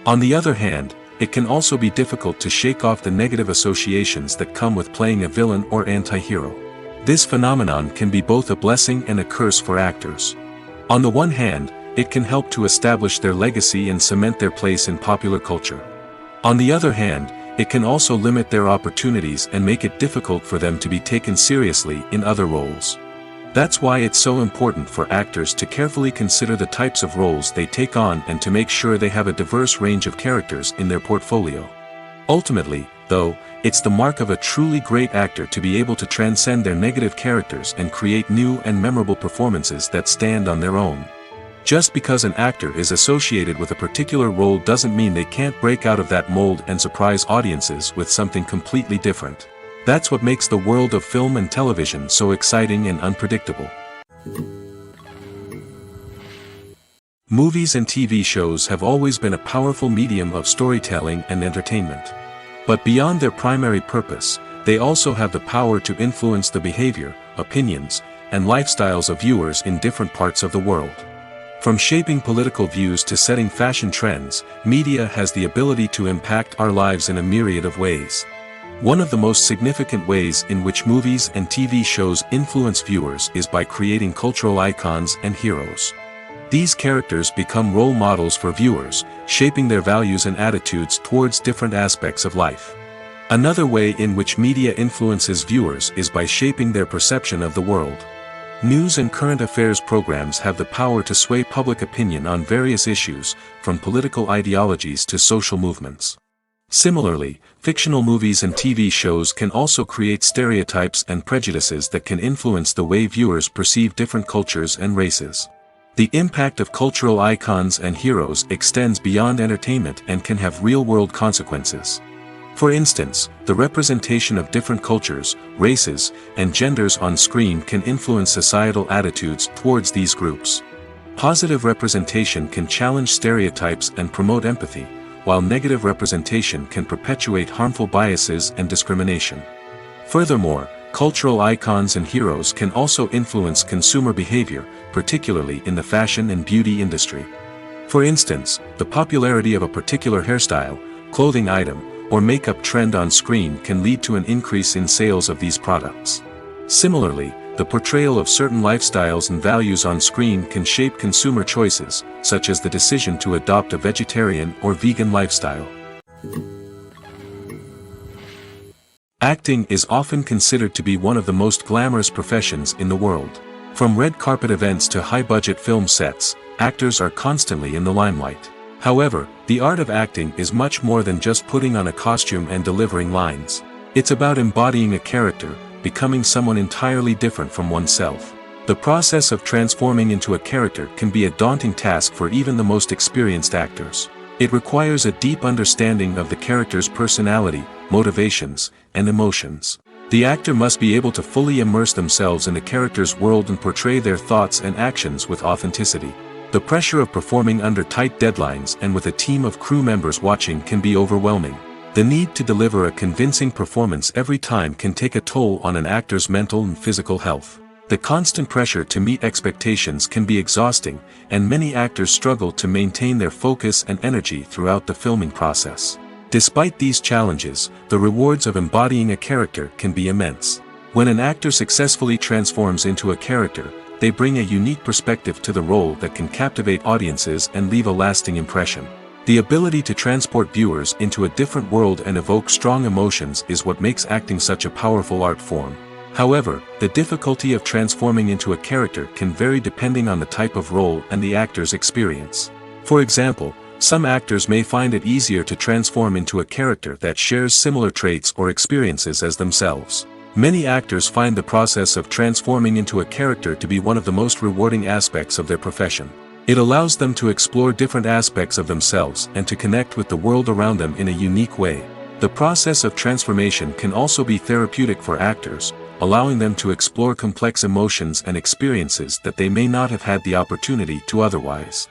On the other hand, it can also be difficult to shake off the negative associations that come with playing a villain or anti-hero. This phenomenon can be both a blessing and a curse for actors. On the one hand, it can help to establish their legacy and cement their place in popular culture. On the other hand, it can also limit their opportunities and make it difficult for them to be taken seriously in other roles. That's why it's so important for actors to carefully consider the types of roles they take on and to make sure they have a diverse range of characters in their portfolio. Ultimately, though, it's the mark of a truly great actor to be able to transcend their negative characters and create new and memorable performances that stand on their own. Just because an actor is associated with a particular role doesn't mean they can't break out of that mold and surprise audiences with something completely different. That's what makes the world of film and television so exciting and unpredictable. Movies and TV shows have always been a powerful medium of storytelling and entertainment. But beyond their primary purpose, they also have the power to influence the behavior, opinions, and lifestyles of viewers in different parts of the world. From shaping political views to setting fashion trends, media has the ability to impact our lives in a myriad of ways. One of the most significant ways in which movies and TV shows influence viewers is by creating cultural icons and heroes. These characters become role models for viewers, shaping their values and attitudes towards different aspects of life. Another way in which media influences viewers is by shaping their perception of the world. News and current affairs programs have the power to sway public opinion on various issues, from political ideologies to social movements. Similarly, fictional movies and TV shows can also create stereotypes and prejudices that can influence the way viewers perceive different cultures and races. The impact of cultural icons and heroes extends beyond entertainment and can have real-world consequences. For instance, the representation of different cultures, races, and genders on screen can influence societal attitudes towards these groups. Positive representation can challenge stereotypes and promote empathy, while negative representation can perpetuate harmful biases and discrimination. Furthermore, cultural icons and heroes can also influence consumer behavior, particularly in the fashion and beauty industry. For instance, the popularity of a particular hairstyle, clothing item, or makeup trend on screen can lead to an increase in sales of these products. Similarly, the portrayal of certain lifestyles and values on screen can shape consumer choices, such as the decision to adopt a vegetarian or vegan lifestyle. Acting is often considered to be one of the most glamorous professions in the world. From red carpet events to high-budget film sets, actors are constantly in the limelight. However, the art of acting is much more than just putting on a costume and delivering lines. It's about embodying a character, becoming someone entirely different from oneself. The process of transforming into a character can be a daunting task for even the most experienced actors. It requires a deep understanding of the character's personality, motivations, and emotions. The actor must be able to fully immerse themselves in the character's world and portray their thoughts and actions with authenticity. The pressure of performing under tight deadlines and with a team of crew members watching can be overwhelming. The need to deliver a convincing performance every time can take a toll on an actor's mental and physical health. The constant pressure to meet expectations can be exhausting, and many actors struggle to maintain their focus and energy throughout the filming process. Despite these challenges, the rewards of embodying a character can be immense. When an actor successfully transforms into a character, they bring a unique perspective to the role that can captivate audiences and leave a lasting impression. The ability to transport viewers into a different world and evoke strong emotions is what makes acting such a powerful art form. However, the difficulty of transforming into a character can vary depending on the type of role and the actor's experience. For example, some actors may find it easier to transform into a character that shares similar traits or experiences as themselves. Many actors find the process of transforming into a character to be one of the most rewarding aspects of their profession. It allows them to explore different aspects of themselves and to connect with the world around them in a unique way. The process of transformation can also be therapeutic for actors, allowing them to explore complex emotions and experiences that they may not have had the opportunity to otherwise.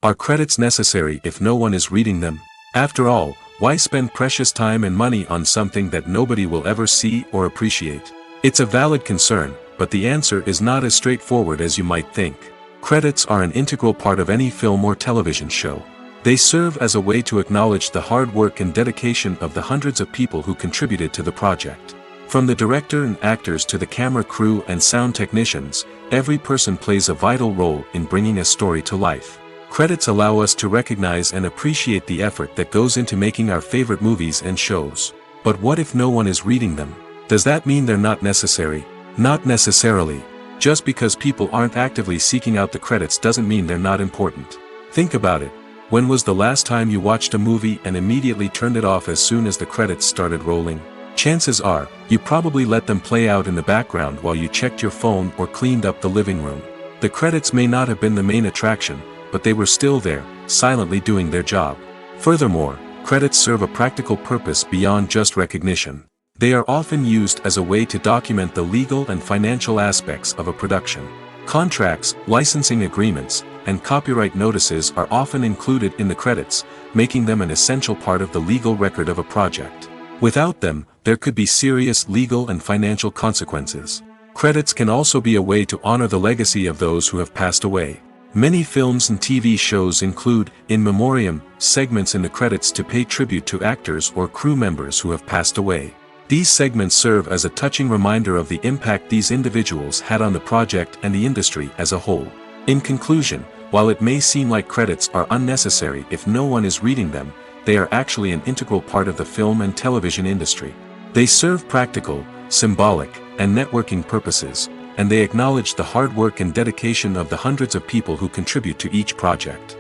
Are credits necessary if no one is reading them? After all, why spend precious time and money on something that nobody will ever see or appreciate? It's a valid concern, but the answer is not as straightforward as you might think. Credits are an integral part of any film or television show. They serve as a way to acknowledge the hard work and dedication of the hundreds of people who contributed to the project. From the director and actors to the camera crew and sound technicians, every person plays a vital role in bringing a story to life. Credits allow us to recognize and appreciate the effort that goes into making our favorite movies and shows. But what if no one is reading them? Does that mean they're not necessary? Not necessarily. Just because people aren't actively seeking out the credits doesn't mean they're not important. Think about it. When was the last time you watched a movie and immediately turned it off as soon as the credits started rolling? Chances are, you probably let them play out in the background while you checked your phone or cleaned up the living room. The credits may not have been the main attraction, but they were still there, silently doing their job. Furthermore, credits serve a practical purpose beyond just recognition. They are often used as a way to document the legal and financial aspects of a production. Contracts, licensing agreements, and copyright notices are often included in the credits, making them an essential part of the legal record of a project. Without them, there could be serious legal and financial consequences. Credits can also be a way to honor the legacy of those who have passed away. Many films and TV shows include, in memoriam, segments in the credits to pay tribute to actors or crew members who have passed away. These segments serve as a touching reminder of the impact these individuals had on the project and the industry as a whole. In conclusion, while it may seem like credits are unnecessary if no one is reading them, they are actually an integral part of the film and television industry. They serve practical, symbolic, and networking purposes, and they acknowledge the hard work and dedication of the hundreds of people who contribute to each project.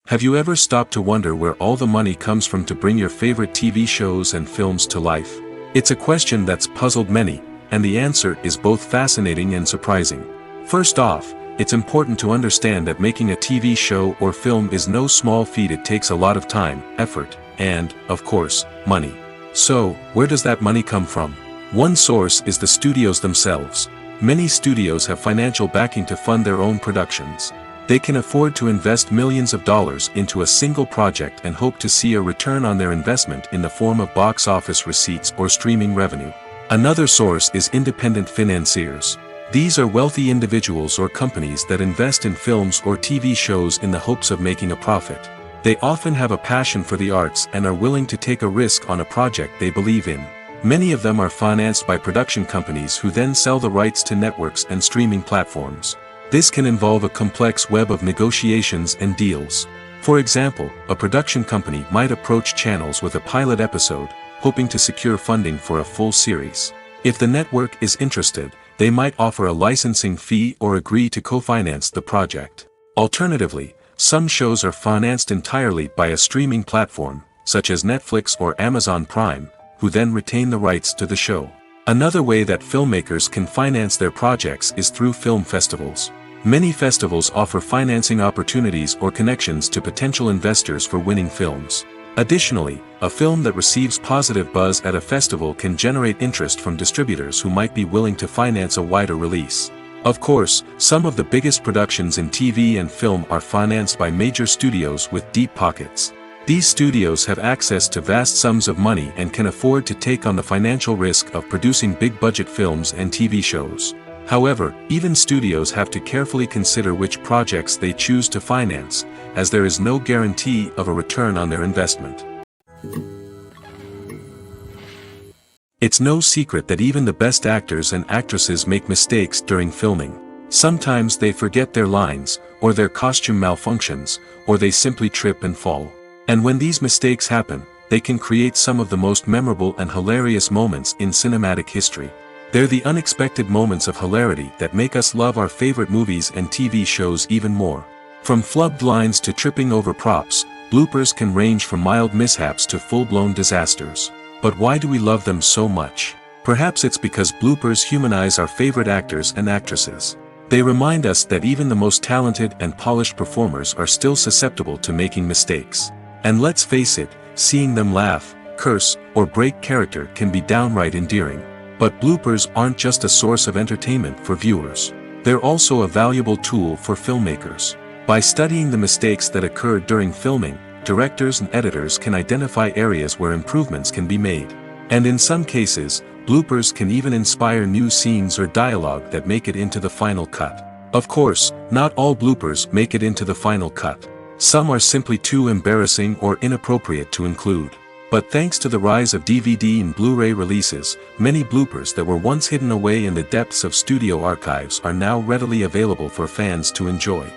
Have you ever stopped to wonder where all the money comes from to bring your favorite TV shows and films to life? It's a question that's puzzled many, and the answer is both fascinating and surprising. First off, it's important to understand that making a TV show or film is no small feat. It takes a lot of time, effort, and, of course, money. So, where does that money come from? One source is the studios themselves. Many studios have financial backing to fund their own productions. They can afford to invest millions of dollars into a single project and hope to see a return on their investment in the form of box office receipts or streaming revenue. Another source is independent financiers. These are wealthy individuals or companies that invest in films or TV shows in the hopes of making a profit. They often have a passion for the arts and are willing to take a risk on a project they believe in. Many of them are financed by production companies who then sell the rights to networks and streaming platforms. This can involve a complex web of negotiations and deals. For example, a production company might approach channels with a pilot episode, hoping to secure funding for a full series. If the network is interested, they might offer a licensing fee or agree to co-finance the project. Alternatively, some shows are financed entirely by a streaming platform, such as Netflix or Amazon Prime, who then retain the rights to the show. Another way that filmmakers can finance their projects is through film festivals. Many festivals offer financing opportunities or connections to potential investors for winning films. Additionally, a film that receives positive buzz at a festival can generate interest from distributors who might be willing to finance a wider release. Of course, some of the biggest productions in TV and film are financed by major studios with deep pockets. These studios have access to vast sums of money and can afford to take on the financial risk of producing big-budget films and TV shows. However, even studios have to carefully consider which projects they choose to finance, as there is no guarantee of a return on their investment. It's no secret that even the best actors and actresses make mistakes during filming. Sometimes they forget their lines, or their costume malfunctions, or they simply trip and fall. And when these mistakes happen, they can create some of the most memorable and hilarious moments in cinematic history. They're the unexpected moments of hilarity that make us love our favorite movies and TV shows even more. From flubbed lines to tripping over props, bloopers can range from mild mishaps to full-blown disasters. But why do we love them so much? Perhaps it's because bloopers humanize our favorite actors and actresses. They remind us that even the most talented and polished performers are still susceptible to making mistakes. And let's face it, seeing them laugh, curse, or break character can be downright endearing. But bloopers aren't just a source of entertainment for viewers. They're also a valuable tool for filmmakers. By studying the mistakes that occurred during filming, directors and editors can identify areas where improvements can be made. And in some cases, bloopers can even inspire new scenes or dialogue that make it into the final cut. Of course, not all bloopers make it into the final cut. Some are simply too embarrassing or inappropriate to include. But thanks to the rise of DVD and Blu-ray releases, many bloopers that were once hidden away in the depths of studio archives are now readily available for fans to enjoy.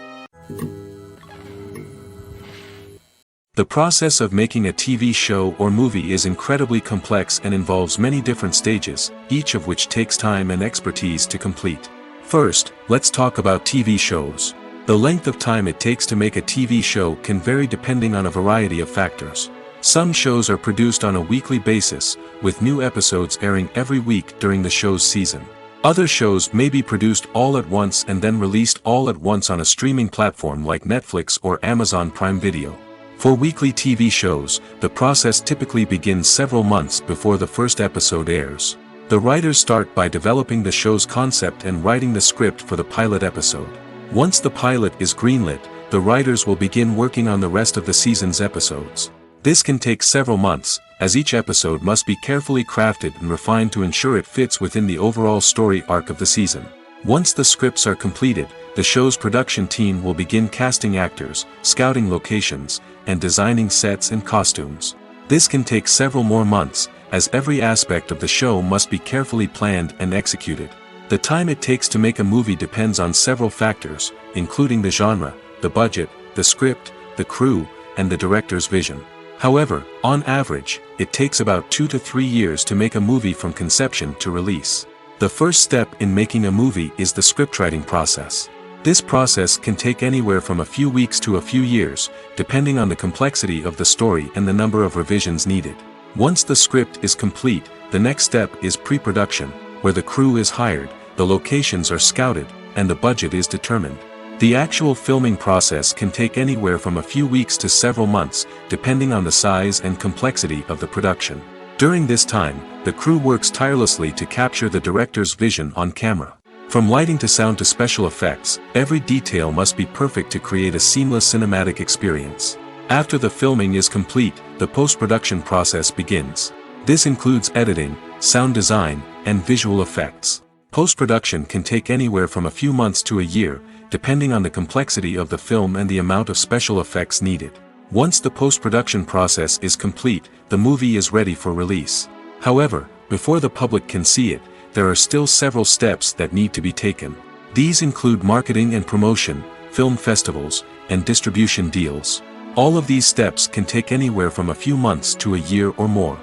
The process of making a TV show or movie is incredibly complex and involves many different stages, each of which takes time and expertise to complete. First, let's talk about TV shows. The length of time it takes to make a TV show can vary depending on a variety of factors. Some shows are produced on a weekly basis, with new episodes airing every week during the show's season. Other shows may be produced all at once and then released all at once on a streaming platform like Netflix or Amazon Prime Video. For weekly TV shows, the process typically begins several months before the first episode airs. The writers start by developing the show's concept and writing the script for the pilot episode. Once the pilot is greenlit, the writers will begin working on the rest of the season's episodes. This can take several months, as each episode must be carefully crafted and refined to ensure it fits within the overall story arc of the season. Once the scripts are completed, the show's production team will begin casting actors, scouting locations, and designing sets and costumes. This can take several more months, as every aspect of the show must be carefully planned and executed. The time it takes to make a movie depends on several factors, including the genre, the budget, the script, the crew, and the director's vision. However, on average, it takes about 2 to 3 years to make a movie from conception to release. The first step in making a movie is the scriptwriting process. This process can take anywhere from a few weeks to a few years, depending on the complexity of the story and the number of revisions needed. Once the script is complete, the next step is pre-production, where the crew is hired, the locations are scouted, and the budget is determined. The actual filming process can take anywhere from a few weeks to several months, depending on the size and complexity of the production. During this time, the crew works tirelessly to capture the director's vision on camera. From lighting to sound to special effects, every detail must be perfect to create a seamless cinematic experience. After the filming is complete, the post-production process begins. This includes editing, sound design, and visual effects. Post-production can take anywhere from a few months to a year, depending on the complexity of the film and the amount of special effects needed. Once the post-production process is complete, the movie is ready for release. However, before the public can see it, there are still several steps that need to be taken. These include marketing and promotion, film festivals, and distribution deals. All of these steps can take anywhere from a few months to a year or more.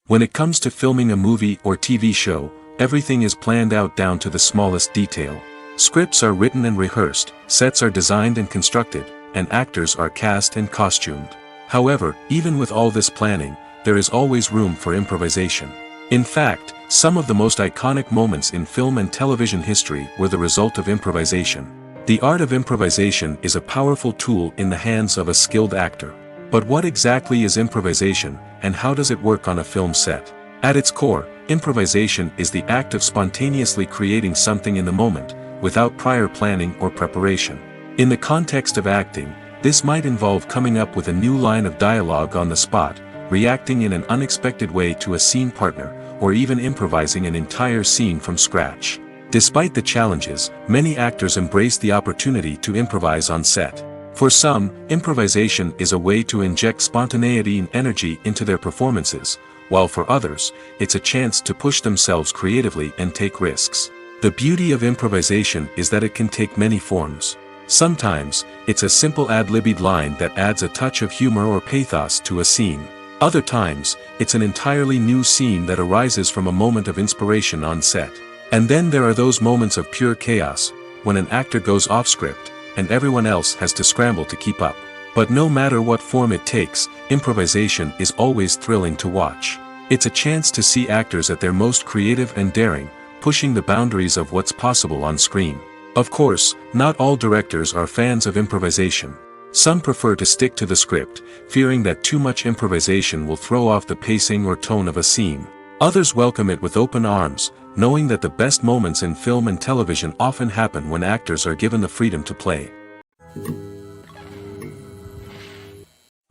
When it comes to filming a movie or TV show, everything is planned out down to the smallest detail. Scripts are written and rehearsed, sets are designed and constructed, and actors are cast and costumed. However, even with all this planning, there is always room for improvisation. In fact, some of the most iconic moments in film and television history were the result of improvisation. The art of improvisation is a powerful tool in the hands of a skilled actor. But what exactly is improvisation, and how does it work on a film set? At its core, improvisation is the act of spontaneously creating something in the moment, without prior planning or preparation. In the context of acting, this might involve coming up with a new line of dialogue on the spot, reacting in an unexpected way to a scene partner, or even improvising an entire scene from scratch. Despite the challenges, many actors embrace the opportunity to improvise on set. For some, improvisation is a way to inject spontaneity and energy into their performances, while for others, it's a chance to push themselves creatively and take risks. The beauty of improvisation is that it can take many forms. Sometimes, it's a simple ad-libbed line that adds a touch of humor or pathos to a scene. Other times, it's an entirely new scene that arises from a moment of inspiration on set. And then there are those moments of pure chaos, when an actor goes off script, and everyone else has to scramble to keep up. But no matter what form it takes, improvisation is always thrilling to watch. It's a chance to see actors at their most creative and daring, pushing the boundaries of what's possible on screen. Of course, not all directors are fans of improvisation. Some prefer to stick to the script, fearing that too much improvisation will throw off the pacing or tone of a scene. Others welcome it with open arms, knowing that the best moments in film and television often happen when actors are given the freedom to play.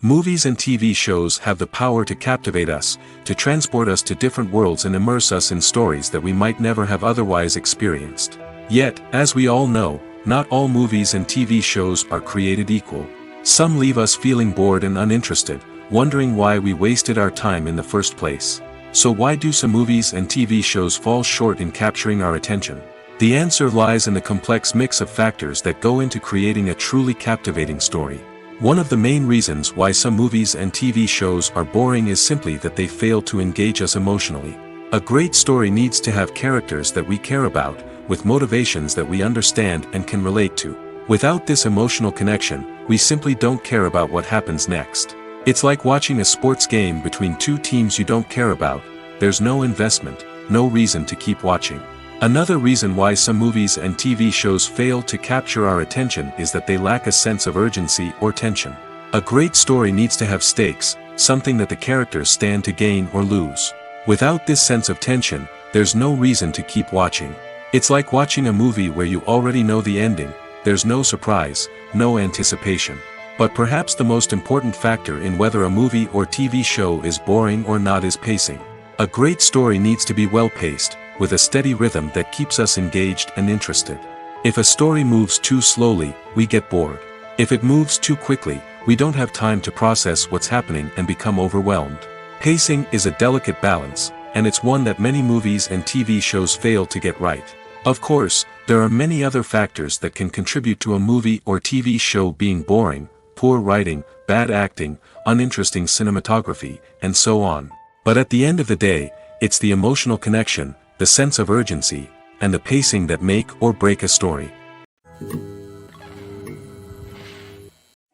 Movies and TV shows have the power to captivate us, to transport us to different worlds and immerse us in stories that we might never have otherwise experienced. Yet, as we all know, not all movies and TV shows are created equal. Some leave us feeling bored and uninterested, wondering why we wasted our time in the first place. So why do some movies and TV shows fall short in capturing our attention? The answer lies in the complex mix of factors that go into creating a truly captivating story. One of the main reasons why some movies and TV shows are boring is simply that they fail to engage us emotionally. A great story needs to have characters that we care about, with motivations that we understand and can relate to. Without this emotional connection, we simply don't care about what happens next. It's like watching a sports game between two teams you don't care about. There's no investment, no reason to keep watching. Another reason why some movies and TV shows fail to capture our attention is that they lack a sense of urgency or tension. A great story needs to have stakes, something that the characters stand to gain or lose. Without this sense of tension, there's no reason to keep watching. It's like watching a movie where you already know the ending. There's no surprise, no anticipation. But perhaps the most important factor in whether a movie or TV show is boring or not is pacing. A great story needs to be well-paced, with a steady rhythm that keeps us engaged and interested. If a story moves too slowly, we get bored. If it moves too quickly, we don't have time to process what's happening and become overwhelmed. Pacing is a delicate balance, and it's one that many movies and TV shows fail to get right. Of course, there are many other factors that can contribute to a movie or TV show being boring: poor writing, bad acting, uninteresting cinematography, and so on. But at the end of the day, it's the emotional connection, the sense of urgency, and the pacing that make or break a story.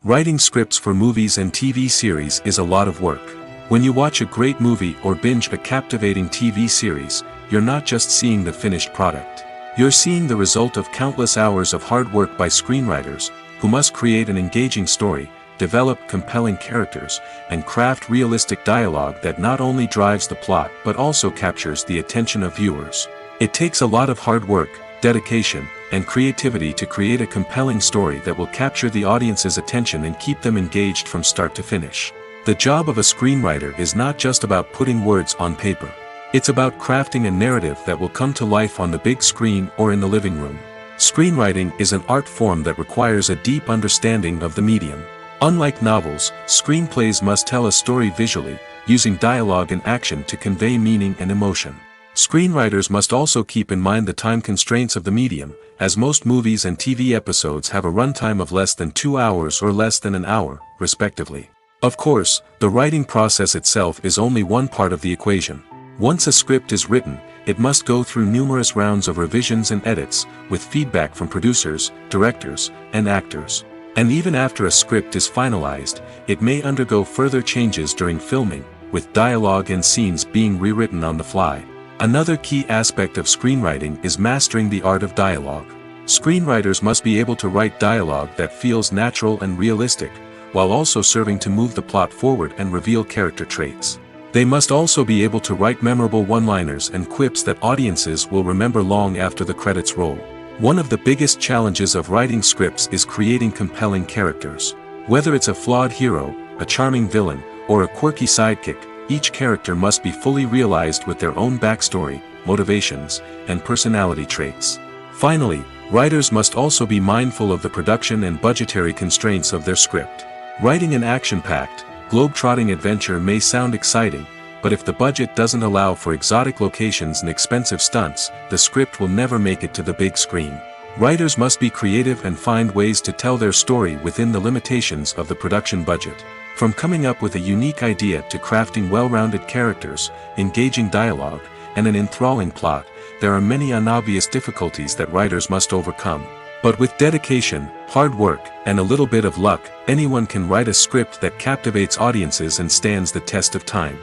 Writing scripts for movies and TV series is a lot of work. When you watch a great movie or binge a captivating TV series, you're not just seeing the finished product. You're seeing the result of countless hours of hard work by screenwriters, who must create an engaging story, develop compelling characters, and craft realistic dialogue that not only drives the plot but also captures the attention of viewers. It takes a lot of hard work, dedication, and creativity to create a compelling story that will capture the audience's attention and keep them engaged from start to finish. The job of a screenwriter is not just about putting words on paper. It's about crafting a narrative that will come to life on the big screen or in the living room. Screenwriting is an art form that requires a deep understanding of the medium. Unlike novels, screenplays must tell a story visually, using dialogue and action to convey meaning and emotion. Screenwriters must also keep in mind the time constraints of the medium, as most movies and TV episodes have a runtime of less than 2 hours or less than an hour, respectively. Of course, the writing process itself is only one part of the equation. Once a script is written, it must go through numerous rounds of revisions and edits, with feedback from producers, directors, and actors. And even after a script is finalized, it may undergo further changes during filming, with dialogue and scenes being rewritten on the fly. Another key aspect of screenwriting is mastering the art of dialogue. Screenwriters must be able to write dialogue that feels natural and realistic, while also serving to move the plot forward and reveal character traits. They must also be able to write memorable one-liners and quips that audiences will remember long after the credits roll. One of the biggest challenges of writing scripts is creating compelling characters. Whether it's a flawed hero, a charming villain, or a quirky sidekick, each character must be fully realized with their own backstory, motivations, and personality traits. Finally, writers must also be mindful of the production and budgetary constraints of their script. Writing an action-packed, globe-trotting adventure may sound exciting, but if the budget doesn't allow for exotic locations and expensive stunts, the script will never make it to the big screen. Writers must be creative and find ways to tell their story within the limitations of the production budget. From coming up with a unique idea to crafting well-rounded characters, engaging dialogue, and an enthralling plot, there are many unobvious difficulties that writers must overcome. But with dedication, hard work, and a little bit of luck, anyone can write a script that captivates audiences and stands the test of time.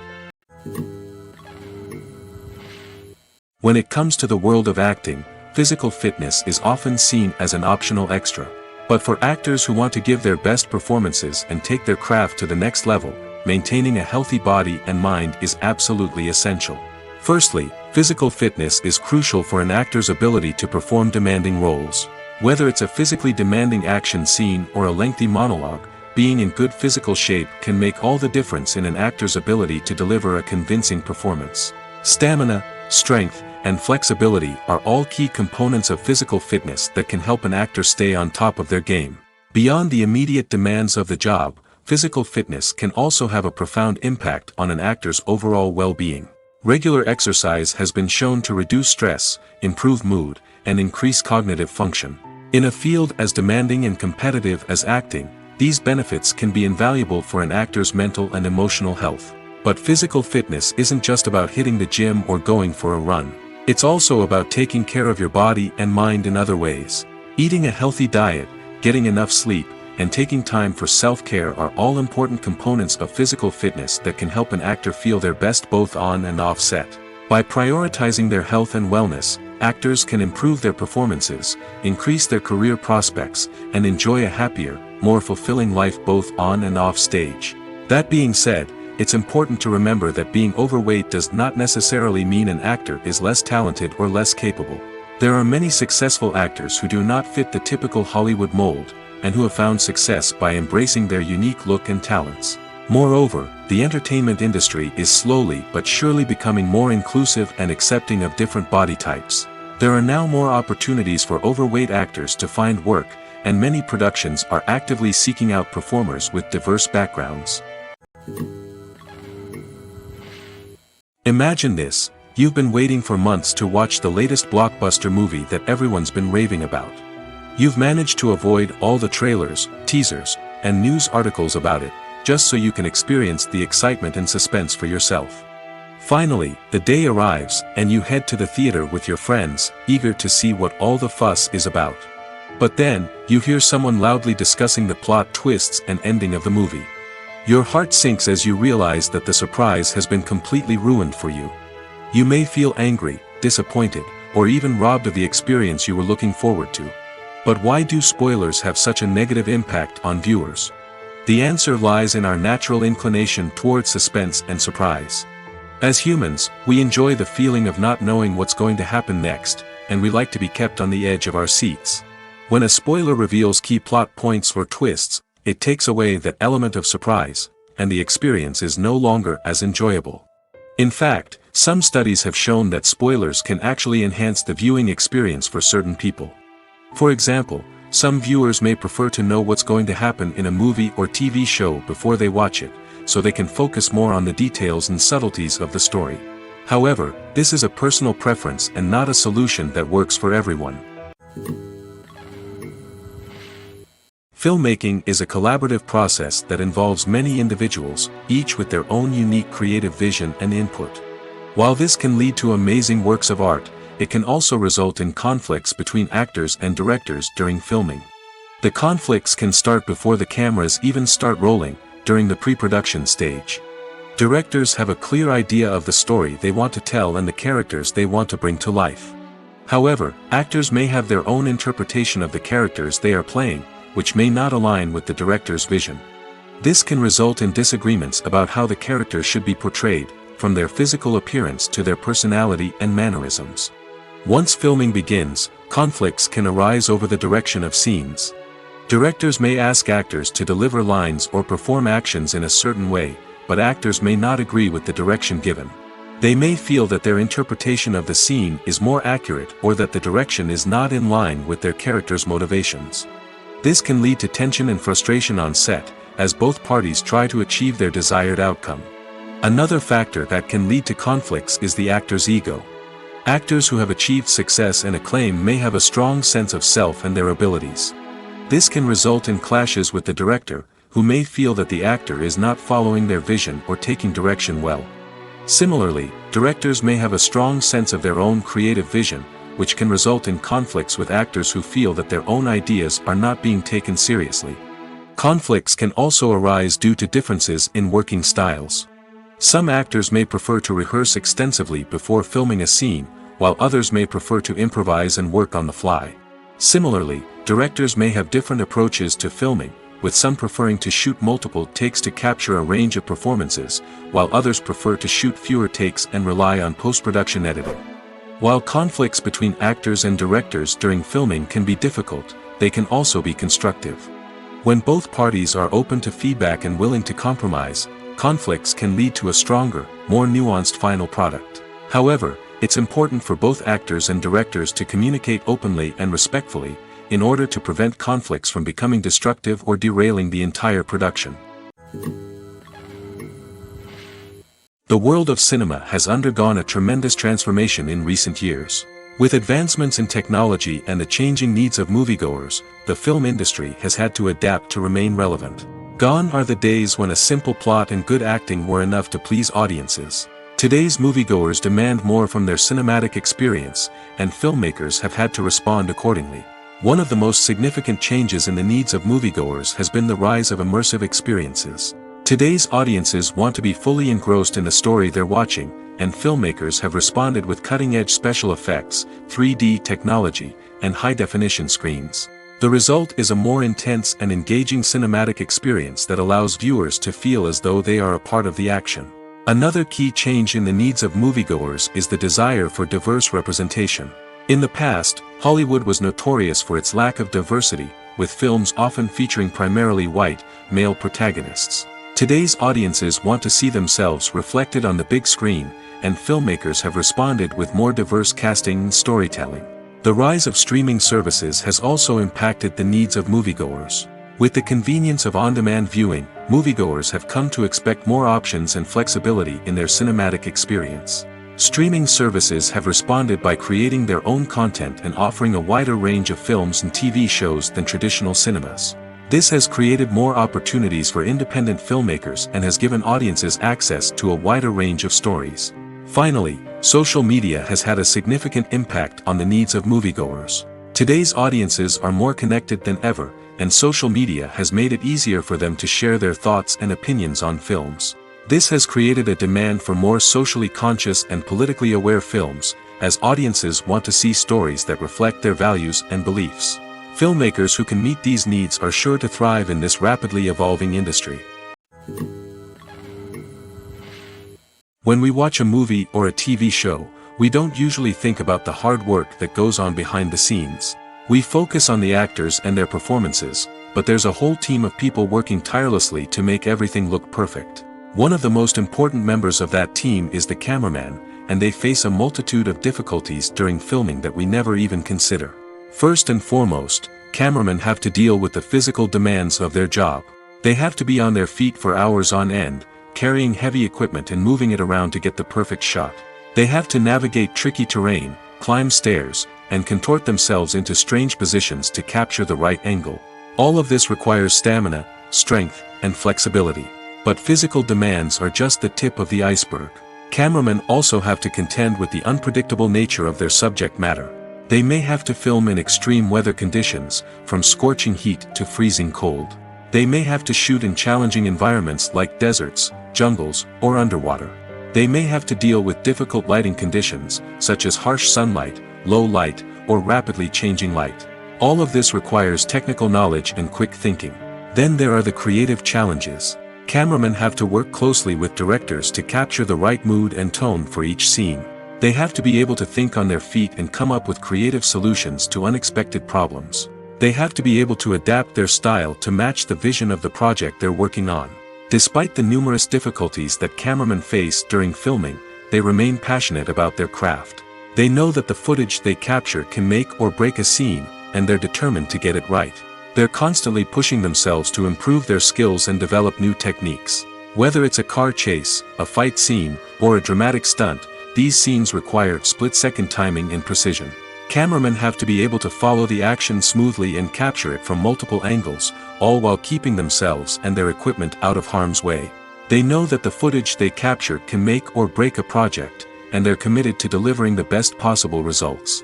When it comes to the world of acting, physical fitness is often seen as an optional extra. But for actors who want to give their best performances and take their craft to the next level, maintaining a healthy body and mind is absolutely essential. Firstly, physical fitness is crucial for an actor's ability to perform demanding roles. Whether it's a physically demanding action scene or a lengthy monologue, being in good physical shape can make all the difference in an actor's ability to deliver a convincing performance. Stamina, strength, and flexibility are all key components of physical fitness that can help an actor stay on top of their game. Beyond the immediate demands of the job, physical fitness can also have a profound impact on an actor's overall well-being. Regular exercise has been shown to reduce stress, improve mood, and increase cognitive function. In a field as demanding and competitive as acting, these benefits can be invaluable for an actor's mental and emotional health. But physical fitness isn't just about hitting the gym or going for a run. It's also about taking care of your body and mind in other ways. Eating a healthy diet, getting enough sleep, and taking time for self-care are all important components of physical fitness that can help an actor feel their best both on and off set. By prioritizing their health and wellness, actors can improve their performances, increase their career prospects, and enjoy a happier, more fulfilling life both on and off stage. That being said, it's important to remember that being overweight does not necessarily mean an actor is less talented or less capable. There are many successful actors who do not fit the typical Hollywood mold, and who have found success by embracing their unique look and talents. Moreover, the entertainment industry is slowly but surely becoming more inclusive and accepting of different body types. There are now more opportunities for overweight actors to find work, and many productions are actively seeking out performers with diverse backgrounds. Imagine this: you've been waiting for months to watch the latest blockbuster movie that everyone's been raving about. You've managed to avoid all the trailers, teasers, and news articles about it, just so you can experience the excitement and suspense for yourself. Finally, the day arrives, and you head to the theater with your friends, eager to see what all the fuss is about. But then, you hear someone loudly discussing the plot twists and ending of the movie. Your heart sinks as you realize that the surprise has been completely ruined for you. You may feel angry, disappointed, or even robbed of the experience you were looking forward to. But why do spoilers have such a negative impact on viewers? The answer lies in our natural inclination toward suspense and surprise. As humans, we enjoy the feeling of not knowing what's going to happen next, and we like to be kept on the edge of our seats. When a spoiler reveals key plot points or twists, it takes away that element of surprise, and the experience is no longer as enjoyable. In fact, some studies have shown that spoilers can actually enhance the viewing experience for certain people. For example, some viewers may prefer to know what's going to happen in a movie or TV show before they watch it, so they can focus more on the details and subtleties of the story. However, this is a personal preference and not a solution that works for everyone. Filmmaking is a collaborative process that involves many individuals, each with their own unique creative vision and input. While this can lead to amazing works of art, it can also result in conflicts between actors and directors during filming. The conflicts can start before the cameras even start rolling, during the pre-production stage. Directors have a clear idea of the story they want to tell and the characters they want to bring to life. However, actors may have their own interpretation of the characters they are playing, which may not align with the director's vision. This can result in disagreements about how the character should be portrayed, from their physical appearance to their personality and mannerisms. Once filming begins, conflicts can arise over the direction of scenes. Directors may ask actors to deliver lines or perform actions in a certain way, but actors may not agree with the direction given. They may feel that their interpretation of the scene is more accurate or that the direction is not in line with their character's motivations. This can lead to tension and frustration on set, as both parties try to achieve their desired outcome. Another factor that can lead to conflicts is the actor's ego. Actors who have achieved success and acclaim may have a strong sense of self and their abilities. This can result in clashes with the director, who may feel that the actor is not following their vision or taking direction well. Similarly, directors may have a strong sense of their own creative vision, which can result in conflicts with actors who feel that their own ideas are not being taken seriously. Conflicts can also arise due to differences in working styles. Some actors may prefer to rehearse extensively before filming a scene, while others may prefer to improvise and work on the fly. Similarly, directors may have different approaches to filming, with some preferring to shoot multiple takes to capture a range of performances, while others prefer to shoot fewer takes and rely on post-production editing. While conflicts between actors and directors during filming can be difficult, they can also be constructive. When both parties are open to feedback and willing to compromise, conflicts can lead to a stronger, more nuanced final product. However, it's important for both actors and directors to communicate openly and respectfully, in order to prevent conflicts from becoming destructive or derailing the entire production. The world of cinema has undergone a tremendous transformation in recent years. With advancements in technology and the changing needs of moviegoers, the film industry has had to adapt to remain relevant. Gone are the days when a simple plot and good acting were enough to please audiences. Today's moviegoers demand more from their cinematic experience, and filmmakers have had to respond accordingly. One of the most significant changes in the needs of moviegoers has been the rise of immersive experiences. Today's audiences want to be fully engrossed in the story they're watching, and filmmakers have responded with cutting-edge special effects, 3D technology, and high-definition screens. The result is a more intense and engaging cinematic experience that allows viewers to feel as though they are a part of the action. Another key change in the needs of moviegoers is the desire for diverse representation. In the past, Hollywood was notorious for its lack of diversity, with films often featuring primarily white, male protagonists. Today's audiences want to see themselves reflected on the big screen, and filmmakers have responded with more diverse casting and storytelling. The rise of streaming services has also impacted the needs of moviegoers. With the convenience of on-demand viewing, moviegoers have come to expect more options and flexibility in their cinematic experience. Streaming services have responded by creating their own content and offering a wider range of films and TV shows than traditional cinemas. This has created more opportunities for independent filmmakers and has given audiences access to a wider range of stories. Finally, social media has had a significant impact on the needs of moviegoers. Today's audiences are more connected than ever, and social media has made it easier for them to share their thoughts and opinions on films. This has created a demand for more socially conscious and politically aware films, as audiences want to see stories that reflect their values and beliefs. Filmmakers who can meet these needs are sure to thrive in this rapidly evolving industry. When we watch a movie or a TV show, we don't usually think about the hard work that goes on behind the scenes. We focus on the actors and their performances, but there's a whole team of people working tirelessly to make everything look perfect. One of the most important members of that team is the cameraman, and they face a multitude of difficulties during filming that we never even consider. First and foremost, cameramen have to deal with the physical demands of their job. They have to be on their feet for hours on end, carrying heavy equipment and moving it around to get the perfect shot. They have to navigate tricky terrain, climb stairs, and contort themselves into strange positions to capture the right angle. All of this requires stamina, strength, and flexibility. But physical demands are just the tip of the iceberg. Cameramen also have to contend with the unpredictable nature of their subject matter. They may have to film in extreme weather conditions, from scorching heat to freezing cold. They may have to shoot in challenging environments like deserts, jungles, or underwater. They may have to deal with difficult lighting conditions, such as harsh sunlight, low light, or rapidly changing light. All of this requires technical knowledge and quick thinking. Then there are the creative challenges. Cameramen have to work closely with directors to capture the right mood and tone for each scene. They have to be able to think on their feet and come up with creative solutions to unexpected problems. They have to be able to adapt their style to match the vision of the project they're working on. Despite the numerous difficulties that cameramen face during filming, they remain passionate about their craft. They know that the footage they capture can make or break a scene, and they're determined to get it right. They're constantly pushing themselves to improve their skills and develop new techniques. Whether it's a car chase, a fight scene, or a dramatic stunt, these scenes require split-second timing and precision. Cameramen have to be able to follow the action smoothly and capture it from multiple angles, all while keeping themselves and their equipment out of harm's way. They know that the footage they capture can make or break a project, and they're committed to delivering the best possible results.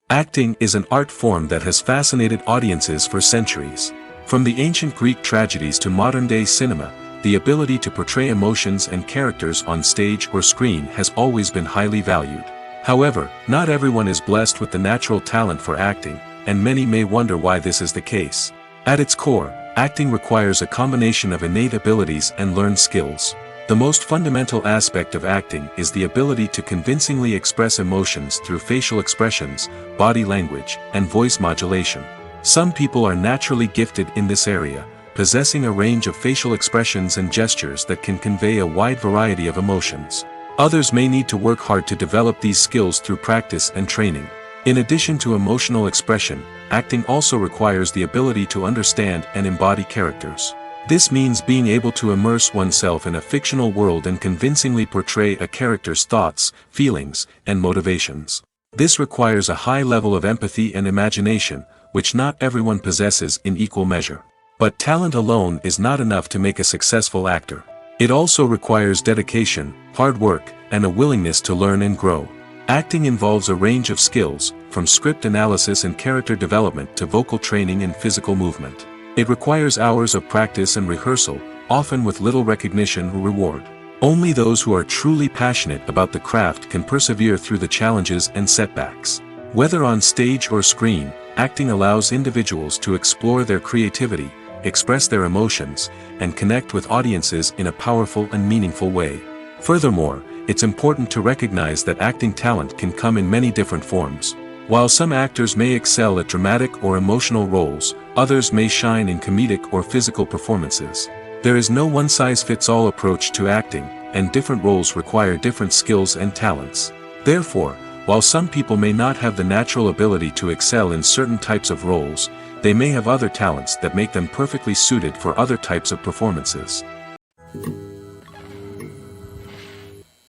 Acting is an art form that has fascinated audiences for centuries. From the ancient Greek tragedies to modern-day cinema, the ability to portray emotions and characters on stage or screen has always been highly valued. However, not everyone is blessed with the natural talent for acting, and many may wonder why this is the case. At its core, acting requires a combination of innate abilities and learned skills. The most fundamental aspect of acting is the ability to convincingly express emotions through facial expressions, body language, and voice modulation. Some people are naturally gifted in this area, possessing a range of facial expressions and gestures that can convey a wide variety of emotions. Others may need to work hard to develop these skills through practice and training. In addition to emotional expression, acting also requires the ability to understand and embody characters. This means being able to immerse oneself in a fictional world and convincingly portray a character's thoughts, feelings, and motivations. This requires a high level of empathy and imagination, which not everyone possesses in equal measure. But talent alone is not enough to make a successful actor. It also requires dedication, hard work, and a willingness to learn and grow. Acting involves a range of skills, from script analysis and character development to vocal training and physical movement. It requires hours of practice and rehearsal, often with little recognition or reward. Only those who are truly passionate about the craft can persevere through the challenges and setbacks. Whether on stage or screen, acting allows individuals to explore their creativity, express their emotions, and connect with audiences in a powerful and meaningful way. Furthermore, it's important to recognize that acting talent can come in many different forms. While some actors may excel at dramatic or emotional roles, others may shine in comedic or physical performances. There is no one-size-fits-all approach to acting, and different roles require different skills and talents. Therefore, while some people may not have the natural ability to excel in certain types of roles, they may have other talents that make them perfectly suited for other types of performances.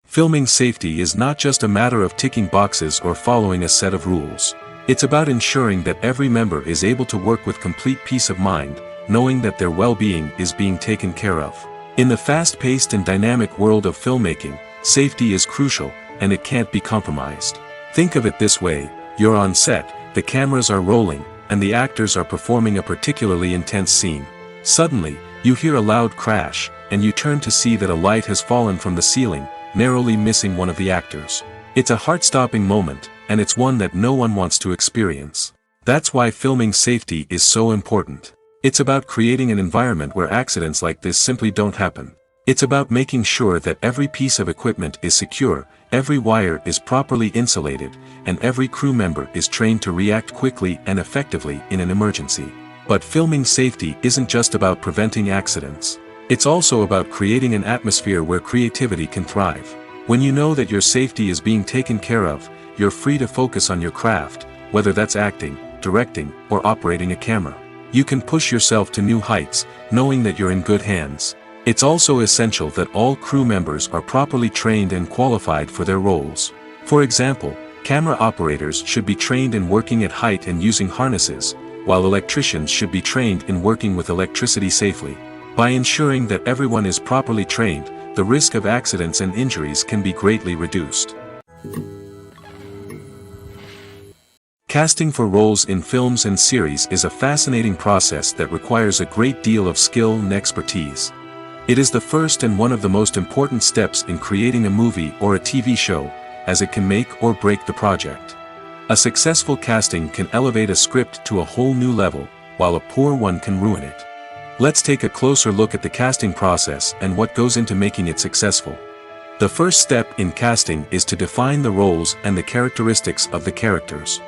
Filming safety is not just a matter of ticking boxes or following a set of rules. It's about ensuring that every member is able to work with complete peace of mind, knowing that their well-being is being taken care of. In the fast-paced and dynamic world of filmmaking, safety is crucial, and it can't be compromised. Think of it this way: you're on set, the cameras are rolling, and the actors are performing a particularly intense scene. Suddenly, you hear a loud crash, and you turn to see that a light has fallen from the ceiling, narrowly missing one of the actors. It's a heart-stopping moment, and it's one that no one wants to experience. That's why filming safety is so important. It's about creating an environment where accidents like this simply don't happen. It's about making sure that every piece of equipment is secure, every wire is properly insulated, and every crew member is trained to react quickly and effectively in an emergency. But filming safety isn't just about preventing accidents. It's also about creating an atmosphere where creativity can thrive. When you know that your safety is being taken care of, you're free to focus on your craft, whether that's acting, directing, or operating a camera. You can push yourself to new heights, knowing that you're in good hands. It's also essential that all crew members are properly trained and qualified for their roles. For example, camera operators should be trained in working at height and using harnesses, while electricians should be trained in working with electricity safely. By ensuring that everyone is properly trained, the risk of accidents and injuries can be greatly reduced. Casting for roles in films and series is a fascinating process that requires a great deal of skill and expertise. It is the first and one of the most important steps in creating a movie or a TV show, as it can make or break the project. A successful casting can elevate a script to a whole new level, while a poor one can ruin it. Let's take a closer look at the casting process and what goes into making it successful. The first step in casting is to define the roles and the characteristics of the characters.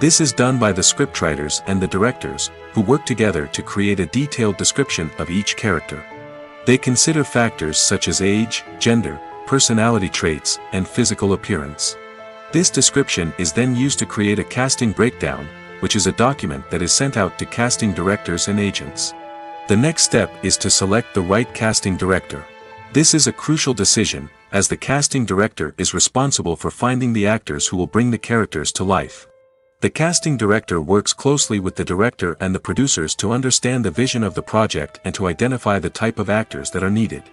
This is done by the scriptwriters and the directors, who work together to create a detailed description of each character. They consider factors such as age, gender, personality traits, and physical appearance. This description is then used to create a casting breakdown, which is a document that is sent out to casting directors and agents. The next step is to select the right casting director. This is a crucial decision, as the casting director is responsible for finding the actors who will bring the characters to life. The casting director works closely with the director and the producers to understand the vision of the project and to identify the type of actors that are needed.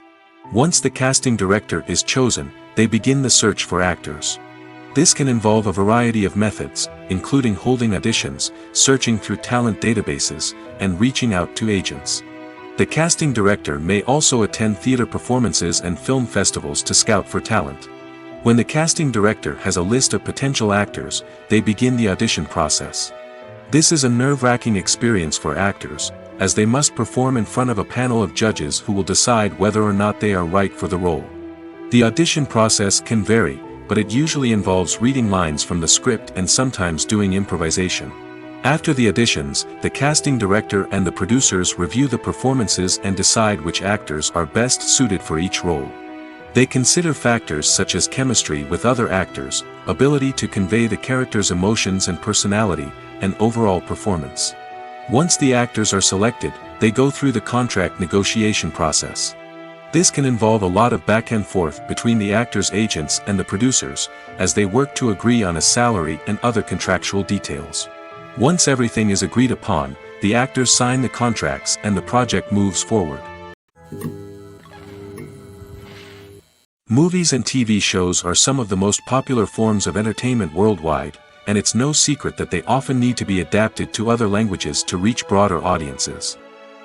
Once the casting director is chosen, they begin the search for actors. This can involve a variety of methods, including holding auditions, searching through talent databases, and reaching out to agents. The casting director may also attend theater performances and film festivals to scout for talent. When the casting director has a list of potential actors, they begin the audition process. This is a nerve-wracking experience for actors, as they must perform in front of a panel of judges who will decide whether or not they are right for the role. The audition process can vary, but it usually involves reading lines from the script and sometimes doing improvisation. After the auditions, the casting director and the producers review the performances and decide which actors are best suited for each role. They consider factors such as chemistry with other actors, ability to convey the character's emotions and personality, and overall performance. Once the actors are selected, they go through the contract negotiation process. This can involve a lot of back and forth between the actors' agents and the producers, as they work to agree on a salary and other contractual details. Once everything is agreed upon, the actors sign the contracts and the project moves forward. Movies and TV shows are some of the most popular forms of entertainment worldwide, and it's no secret that they often need to be adapted to other languages to reach broader audiences.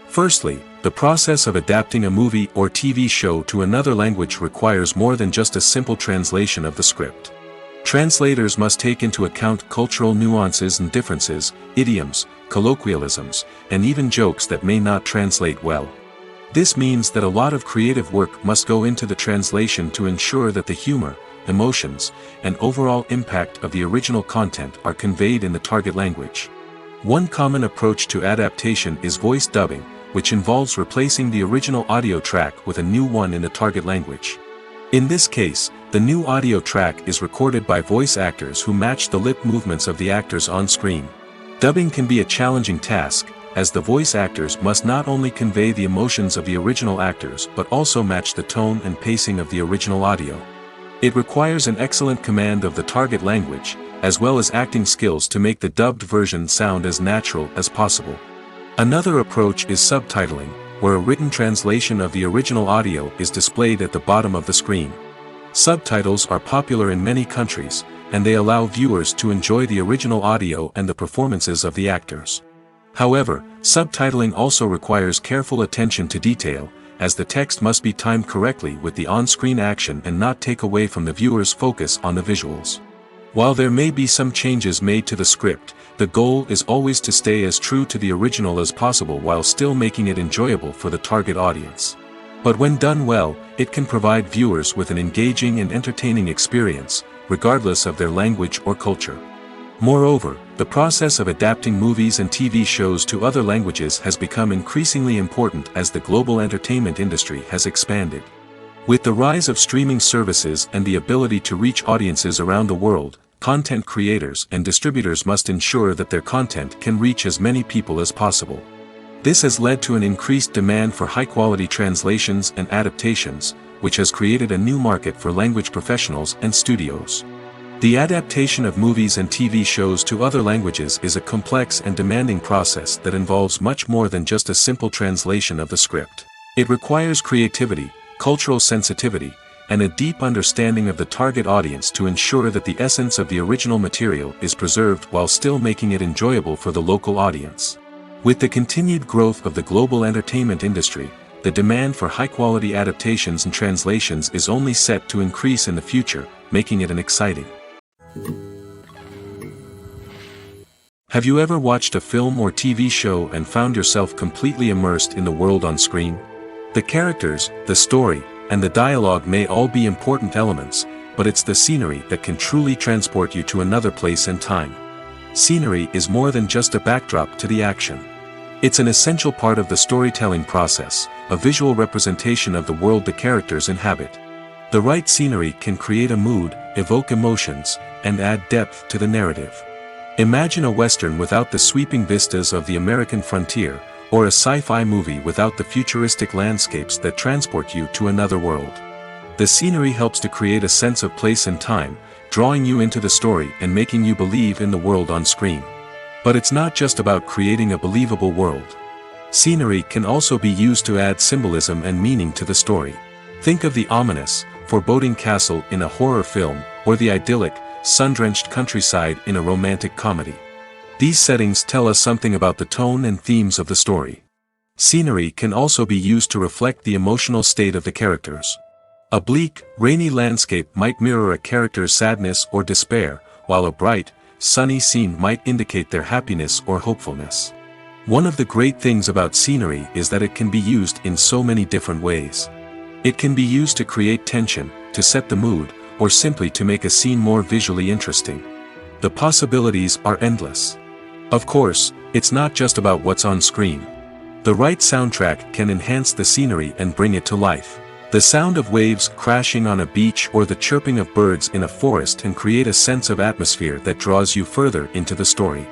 Firstly, the process of adapting a movie or TV show to another language requires more than just a simple translation of the script. Translators must take into account cultural nuances and differences, idioms, colloquialisms, and even jokes that may not translate well. This means that a lot of creative work must go into the translation to ensure that the humor, emotions, and overall impact of the original content are conveyed in the target language. One common approach to adaptation is voice dubbing, which involves replacing the original audio track with a new one in the target language. In this case, the new audio track is recorded by voice actors who match the lip movements of the actors on screen. Dubbing can be a challenging task, as the voice actors must not only convey the emotions of the original actors but also match the tone and pacing of the original audio. It requires an excellent command of the target language, as well as acting skills to make the dubbed version sound as natural as possible. Another approach is subtitling, where a written translation of the original audio is displayed at the bottom of the screen. Subtitles are popular in many countries, and they allow viewers to enjoy the original audio and the performances of the actors. However, subtitling also requires careful attention to detail, as the text must be timed correctly with the on-screen action and not take away from the viewer's focus on the visuals. While there may be some changes made to the script, the goal is always to stay as true to the original as possible while still making it enjoyable for the target audience. But when done well, it can provide viewers with an engaging and entertaining experience, regardless of their language or culture. Moreover, the process of adapting movies and TV shows to other languages has become increasingly important as the global entertainment industry has expanded. With the rise of streaming services and the ability to reach audiences around the world, content creators and distributors must ensure that their content can reach as many people as possible. This has led to an increased demand for high-quality translations and adaptations, which has created a new market for language professionals and studios. The adaptation of movies and TV shows to other languages is a complex and demanding process that involves much more than just a simple translation of the script. It requires creativity, cultural sensitivity, and a deep understanding of the target audience to ensure that the essence of the original material is preserved while still making it enjoyable for the local audience. With the continued growth of the global entertainment industry, the demand for high-quality adaptations and translations is only set to increase in the future, making it an exciting. Have you ever watched a film or TV show and found yourself completely immersed in the world on screen? The characters, the story, and the dialogue may all be important elements, but it's the scenery that can truly transport you to another place and time. Scenery is more than just a backdrop to the action. It's an essential part of the storytelling process, a visual representation of the world the characters inhabit. The right scenery can create a mood, evoke emotions, and add depth to the narrative. Imagine a Western without the sweeping vistas of the American frontier, or a sci-fi movie without the futuristic landscapes that transport you to another world. The scenery helps to create a sense of place and time, drawing you into the story and making you believe in the world on screen. But it's not just about creating a believable world. Scenery can also be used to add symbolism and meaning to the story. Think of the ominous, foreboding castle in a horror film, or the idyllic, sun-drenched countryside in a romantic comedy. These settings tell us something about the tone and themes of the story. Scenery can also be used to reflect the emotional state of the characters. A bleak, rainy landscape might mirror a character's sadness or despair, while a bright, sunny scene might indicate their happiness or hopefulness. One of the great things about scenery is that it can be used in so many different ways. It can be used to create tension, to set the mood, or simply to make a scene more visually interesting. The possibilities are endless. Of course, it's not just about what's on screen. The right soundtrack can enhance the scenery and bring it to life. The sound of waves crashing on a beach or the chirping of birds in a forest can create a sense of atmosphere that draws you further into the story.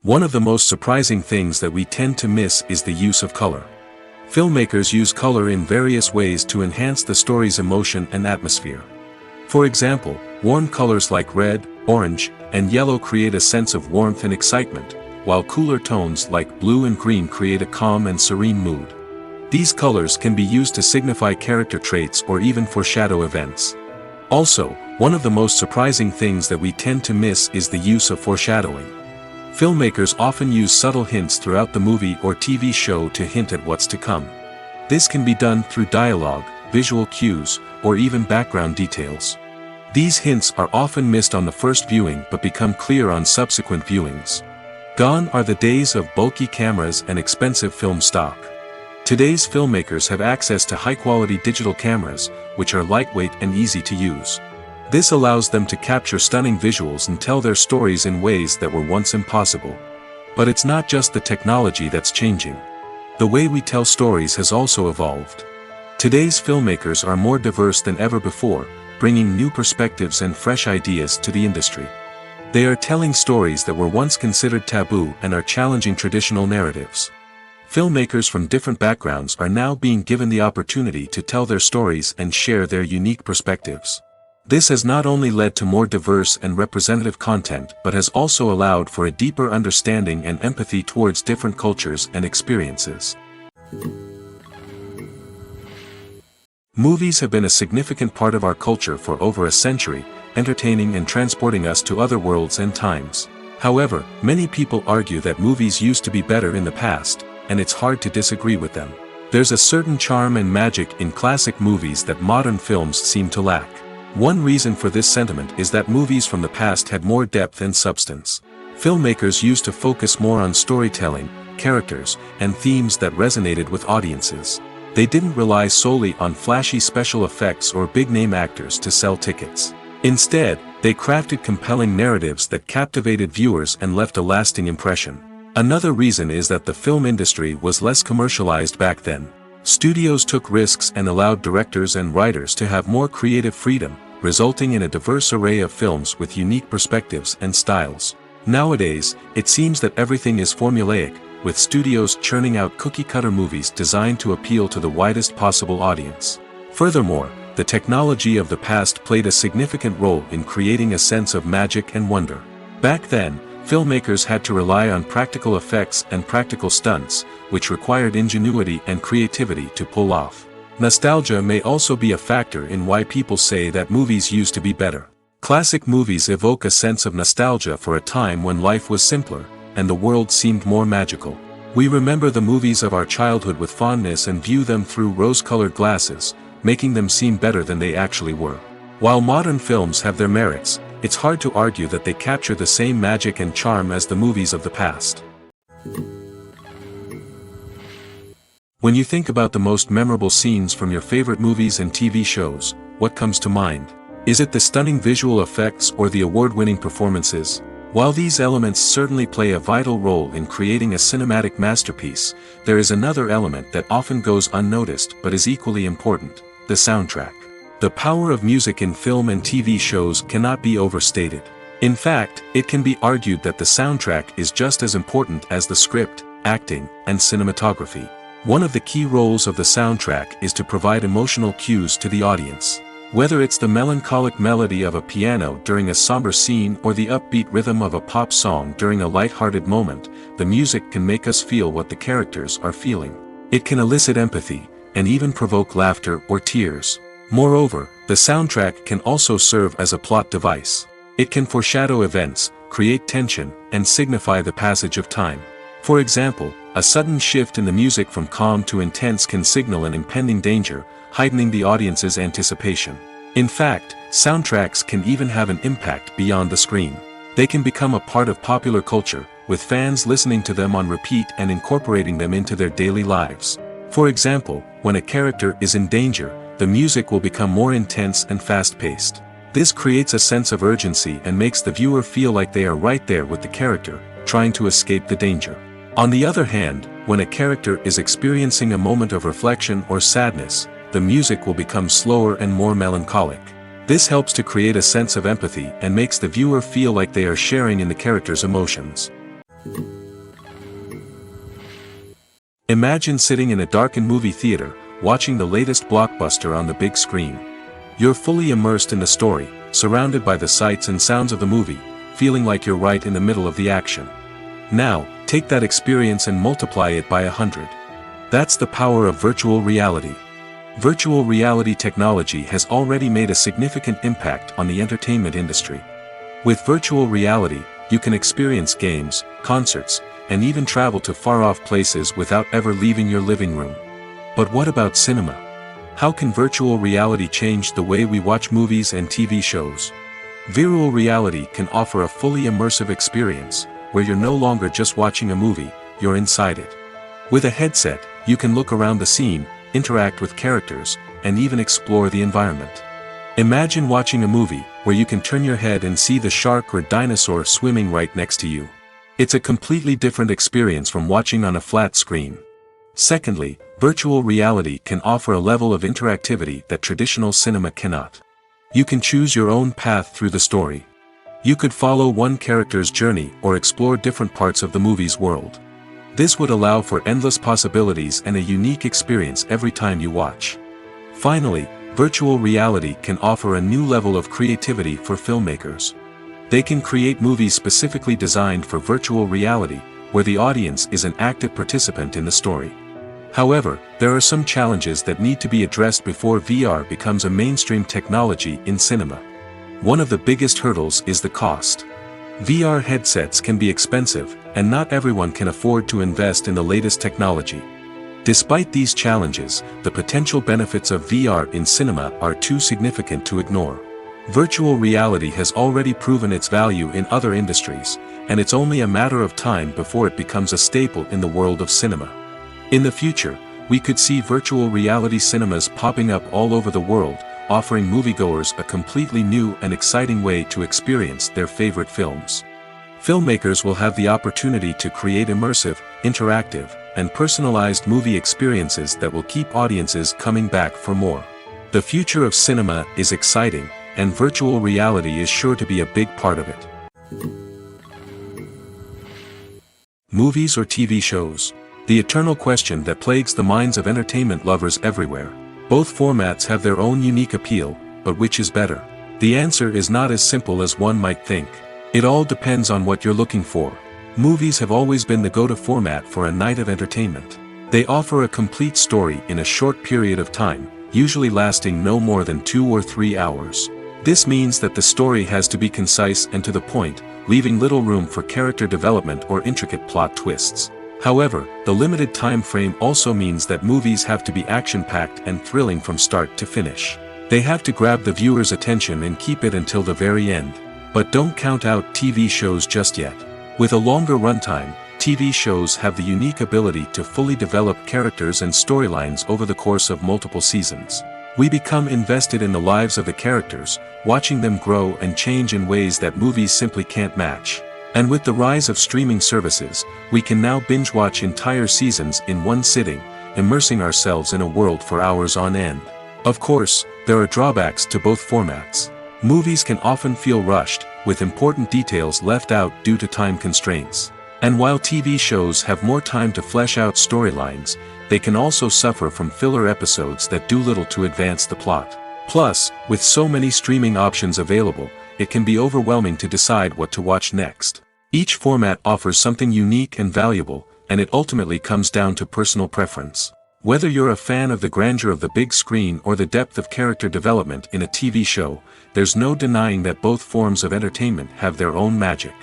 One of the most surprising things that we tend to miss is the use of color. Filmmakers use color in various ways to enhance the story's emotion and atmosphere. For example, warm colors like red, orange, and yellow create a sense of warmth and excitement, while cooler tones like blue and green create a calm and serene mood. These colors can be used to signify character traits or even foreshadow events. Also, one of the most surprising things that we tend to miss is the use of foreshadowing. Filmmakers often use subtle hints throughout the movie or TV show to hint at what's to come. This can be done through dialogue, visual cues, or even background details. These hints are often missed on the first viewing but become clear on subsequent viewings. Gone are the days of bulky cameras and expensive film stock. Today's filmmakers have access to high-quality digital cameras, which are lightweight and easy to use. This allows them to capture stunning visuals and tell their stories in ways that were once impossible. But it's not just the technology that's changing. The way we tell stories has also evolved. Today's filmmakers are more diverse than ever before, bringing new perspectives and fresh ideas to the industry. They are telling stories that were once considered taboo and are challenging traditional narratives. Filmmakers from different backgrounds are now being given the opportunity to tell their stories and share their unique perspectives. This has not only led to more diverse and representative content but has also allowed for a deeper understanding and empathy towards different cultures and experiences. Movies have been a significant part of our culture for over a century, entertaining and transporting us to other worlds and times. However, many people argue that movies used to be better in the past, and it's hard to disagree with them. There's a certain charm and magic in classic movies that modern films seem to lack. One reason for this sentiment is that movies from the past had more depth and substance. Filmmakers used to focus more on storytelling, characters, and themes that resonated with audiences. They didn't rely solely on flashy special effects or big-name actors to sell tickets. Instead, they crafted compelling narratives that captivated viewers and left a lasting impression. Another reason is that the film industry was less commercialized back then. Studios took risks and allowed directors and writers to have more creative freedom, resulting in a diverse array of films with unique perspectives and styles. Nowadays, it seems that everything is formulaic, with studios churning out cookie-cutter movies designed to appeal to the widest possible audience. Furthermore, the technology of the past played a significant role in creating a sense of magic and wonder. Back then, filmmakers had to rely on practical effects and practical stunts, which required ingenuity and creativity to pull off. Nostalgia may also be a factor in why people say that movies used to be better. Classic movies evoke a sense of nostalgia for a time when life was simpler, and the world seemed more magical. We remember the movies of our childhood with fondness and view them through rose-colored glasses, making them seem better than they actually were. While modern films have their merits, it's hard to argue that they capture the same magic and charm as the movies of the past. When you think about the most memorable scenes from your favorite movies and TV shows, what comes to mind? Is it the stunning visual effects or the award-winning performances? While these elements certainly play a vital role in creating a cinematic masterpiece, there is another element that often goes unnoticed but is equally important: the soundtrack. The power of music in film and TV shows cannot be overstated. In fact, it can be argued that the soundtrack is just as important as the script, acting, and cinematography. One of the key roles of the soundtrack is to provide emotional cues to the audience. Whether it's the melancholic melody of a piano during a somber scene or the upbeat rhythm of a pop song during a light-hearted moment, the music can make us feel what the characters are feeling. It can elicit empathy, and even provoke laughter or tears. Moreover, the soundtrack can also serve as a plot device. It can foreshadow events, create tension, and signify the passage of time. For example, a sudden shift in the music from calm to intense can signal an impending danger, heightening the audience's anticipation. In fact, soundtracks can even have an impact beyond the screen. They can become a part of popular culture, with fans listening to them on repeat and incorporating them into their daily lives. For example, when a character is in danger, the music will become more intense and fast-paced. This creates a sense of urgency and makes the viewer feel like they are right there with the character, trying to escape the danger. On the other hand, when a character is experiencing a moment of reflection or sadness, the music will become slower and more melancholic. This helps to create a sense of empathy and makes the viewer feel like they are sharing in the character's emotions. Imagine sitting in a darkened movie theater, watching the latest blockbuster on the big screen. You're fully immersed in the story, surrounded by the sights and sounds of the movie, feeling like you're right in the middle of the action. Now, take that experience and multiply it by 100. That's the power of virtual reality. Virtual reality technology has already made a significant impact on the entertainment industry. With virtual reality, you can experience games, concerts, and even travel to far-off places without ever leaving your living room. But what about cinema? How can virtual reality change the way we watch movies and TV shows? Virtual reality can offer a fully immersive experience, where you're no longer just watching a movie, you're inside it. With a headset, you can look around the scene, interact with characters, and even explore the environment. Imagine watching a movie where you can turn your head and see the shark or dinosaur swimming right next to you. It's a completely different experience from watching on a flat screen. Secondly, virtual reality can offer a level of interactivity that traditional cinema cannot. You can choose your own path through the story. You could follow one character's journey or explore different parts of the movie's world. This would allow for endless possibilities and a unique experience every time you watch. Finally, virtual reality can offer a new level of creativity for filmmakers. They can create movies specifically designed for virtual reality, where the audience is an active participant in the story. However, there are some challenges that need to be addressed before VR becomes a mainstream technology in cinema. One of the biggest hurdles is the cost. VR headsets can be expensive, and not everyone can afford to invest in the latest technology. Despite these challenges, the potential benefits of VR in cinema are too significant to ignore. Virtual reality has already proven its value in other industries, and it's only a matter of time before it becomes a staple in the world of cinema. In the future, we could see virtual reality cinemas popping up all over the world, offering moviegoers a completely new and exciting way to experience their favorite films. Filmmakers will have the opportunity to create immersive, interactive, and personalized movie experiences that will keep audiences coming back for more. The future of cinema is exciting, and virtual reality is sure to be a big part of it. Movies or TV shows? The eternal question that plagues the minds of entertainment lovers everywhere. Both formats have their own unique appeal, but which is better? The answer is not as simple as one might think. It all depends on what you're looking for. Movies have always been the go-to format for a night of entertainment. They offer a complete story in a short period of time, usually lasting no more than 2 or 3 hours. This means that the story has to be concise and to the point, leaving little room for character development or intricate plot twists. However, the limited time frame also means that movies have to be action-packed and thrilling from start to finish. They have to grab the viewer's attention and keep it until the very end. But don't count out TV shows just yet. With a longer runtime, TV shows have the unique ability to fully develop characters and storylines over the course of multiple seasons. We become invested in the lives of the characters, watching them grow and change in ways that movies simply can't match. And with the rise of streaming services, we can now binge-watch entire seasons in one sitting, immersing ourselves in a world for hours on end. Of course, there are drawbacks to both formats. Movies can often feel rushed, with important details left out due to time constraints. And while TV shows have more time to flesh out storylines, they can also suffer from filler episodes that do little to advance the plot. Plus, with so many streaming options available, it can be overwhelming to decide what to watch next. Each format offers something unique and valuable, and it ultimately comes down to personal preference. Whether you're a fan of the grandeur of the big screen or the depth of character development in a TV show, there's no denying that both forms of entertainment have their own magic.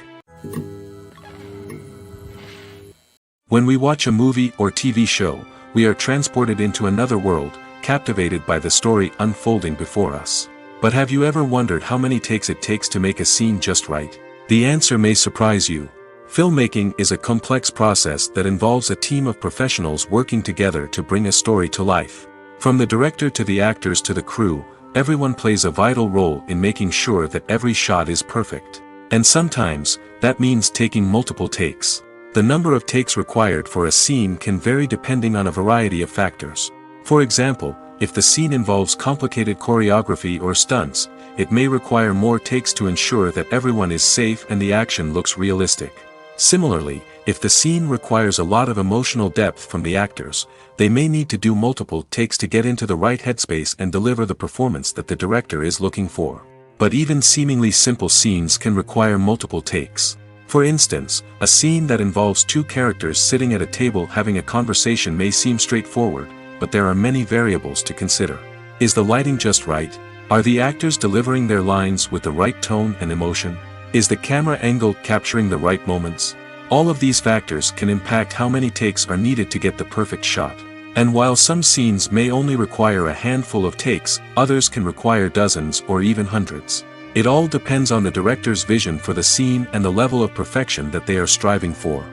When we watch a movie or TV show, we are transported into another world, captivated by the story unfolding before us. But have you ever wondered how many takes it takes to make a scene just right? The answer may surprise you. Filmmaking is a complex process that involves a team of professionals working together to bring a story to life. From the director to the actors to the crew, everyone plays a vital role in making sure that every shot is perfect. And sometimes, that means taking multiple takes. The number of takes required for a scene can vary depending on a variety of factors. For example, if the scene involves complicated choreography or stunts, it may require more takes to ensure that everyone is safe and the action looks realistic. Similarly, if the scene requires a lot of emotional depth from the actors, they may need to do multiple takes to get into the right headspace and deliver the performance that the director is looking for. But even seemingly simple scenes can require multiple takes. For instance, a scene that involves two characters sitting at a table having a conversation may seem straightforward, but there are many variables to consider. Is the lighting just right? Are the actors delivering their lines with the right tone and emotion? Is the camera angle capturing the right moments? All of these factors can impact how many takes are needed to get the perfect shot. And while some scenes may only require a handful of takes, others can require dozens or even hundreds. It all depends on the director's vision for the scene and the level of perfection that they are striving for.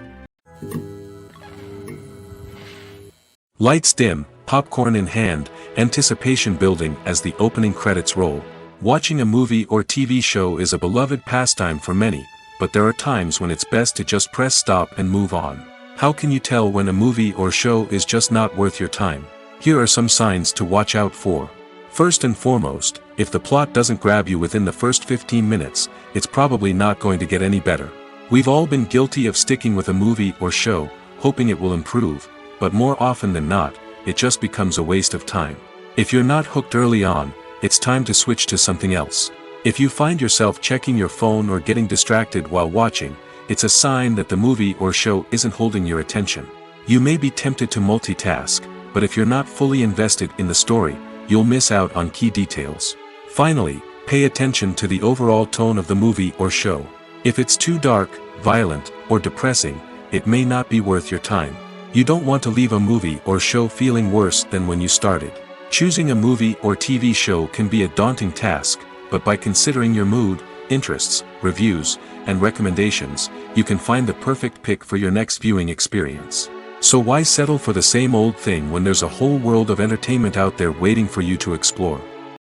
Lights dim, popcorn in hand, anticipation building as the opening credits roll. Watching a movie or TV show is a beloved pastime for many, but there are times when it's best to just press stop and move on. How can you tell when a movie or show is just not worth your time? Here are some signs to watch out for. First and foremost, if the plot doesn't grab you within the first 15 minutes, it's probably not going to get any better. We've all been guilty of sticking with a movie or show, hoping it will improve, but more often than not, it just becomes a waste of time. If you're not hooked early on, it's time to switch to something else. If you find yourself checking your phone or getting distracted while watching, it's a sign that the movie or show isn't holding your attention. You may be tempted to multitask, but if you're not fully invested in the story, you'll miss out on key details. Finally, pay attention to the overall tone of the movie or show. If it's too dark, violent, or depressing, it may not be worth your time. You don't want to leave a movie or show feeling worse than when you started. Choosing a movie or TV show can be a daunting task, but by considering your mood, interests, reviews, and recommendations, you can find the perfect pick for your next viewing experience. So why settle for the same old thing when there's a whole world of entertainment out there waiting for you to explore?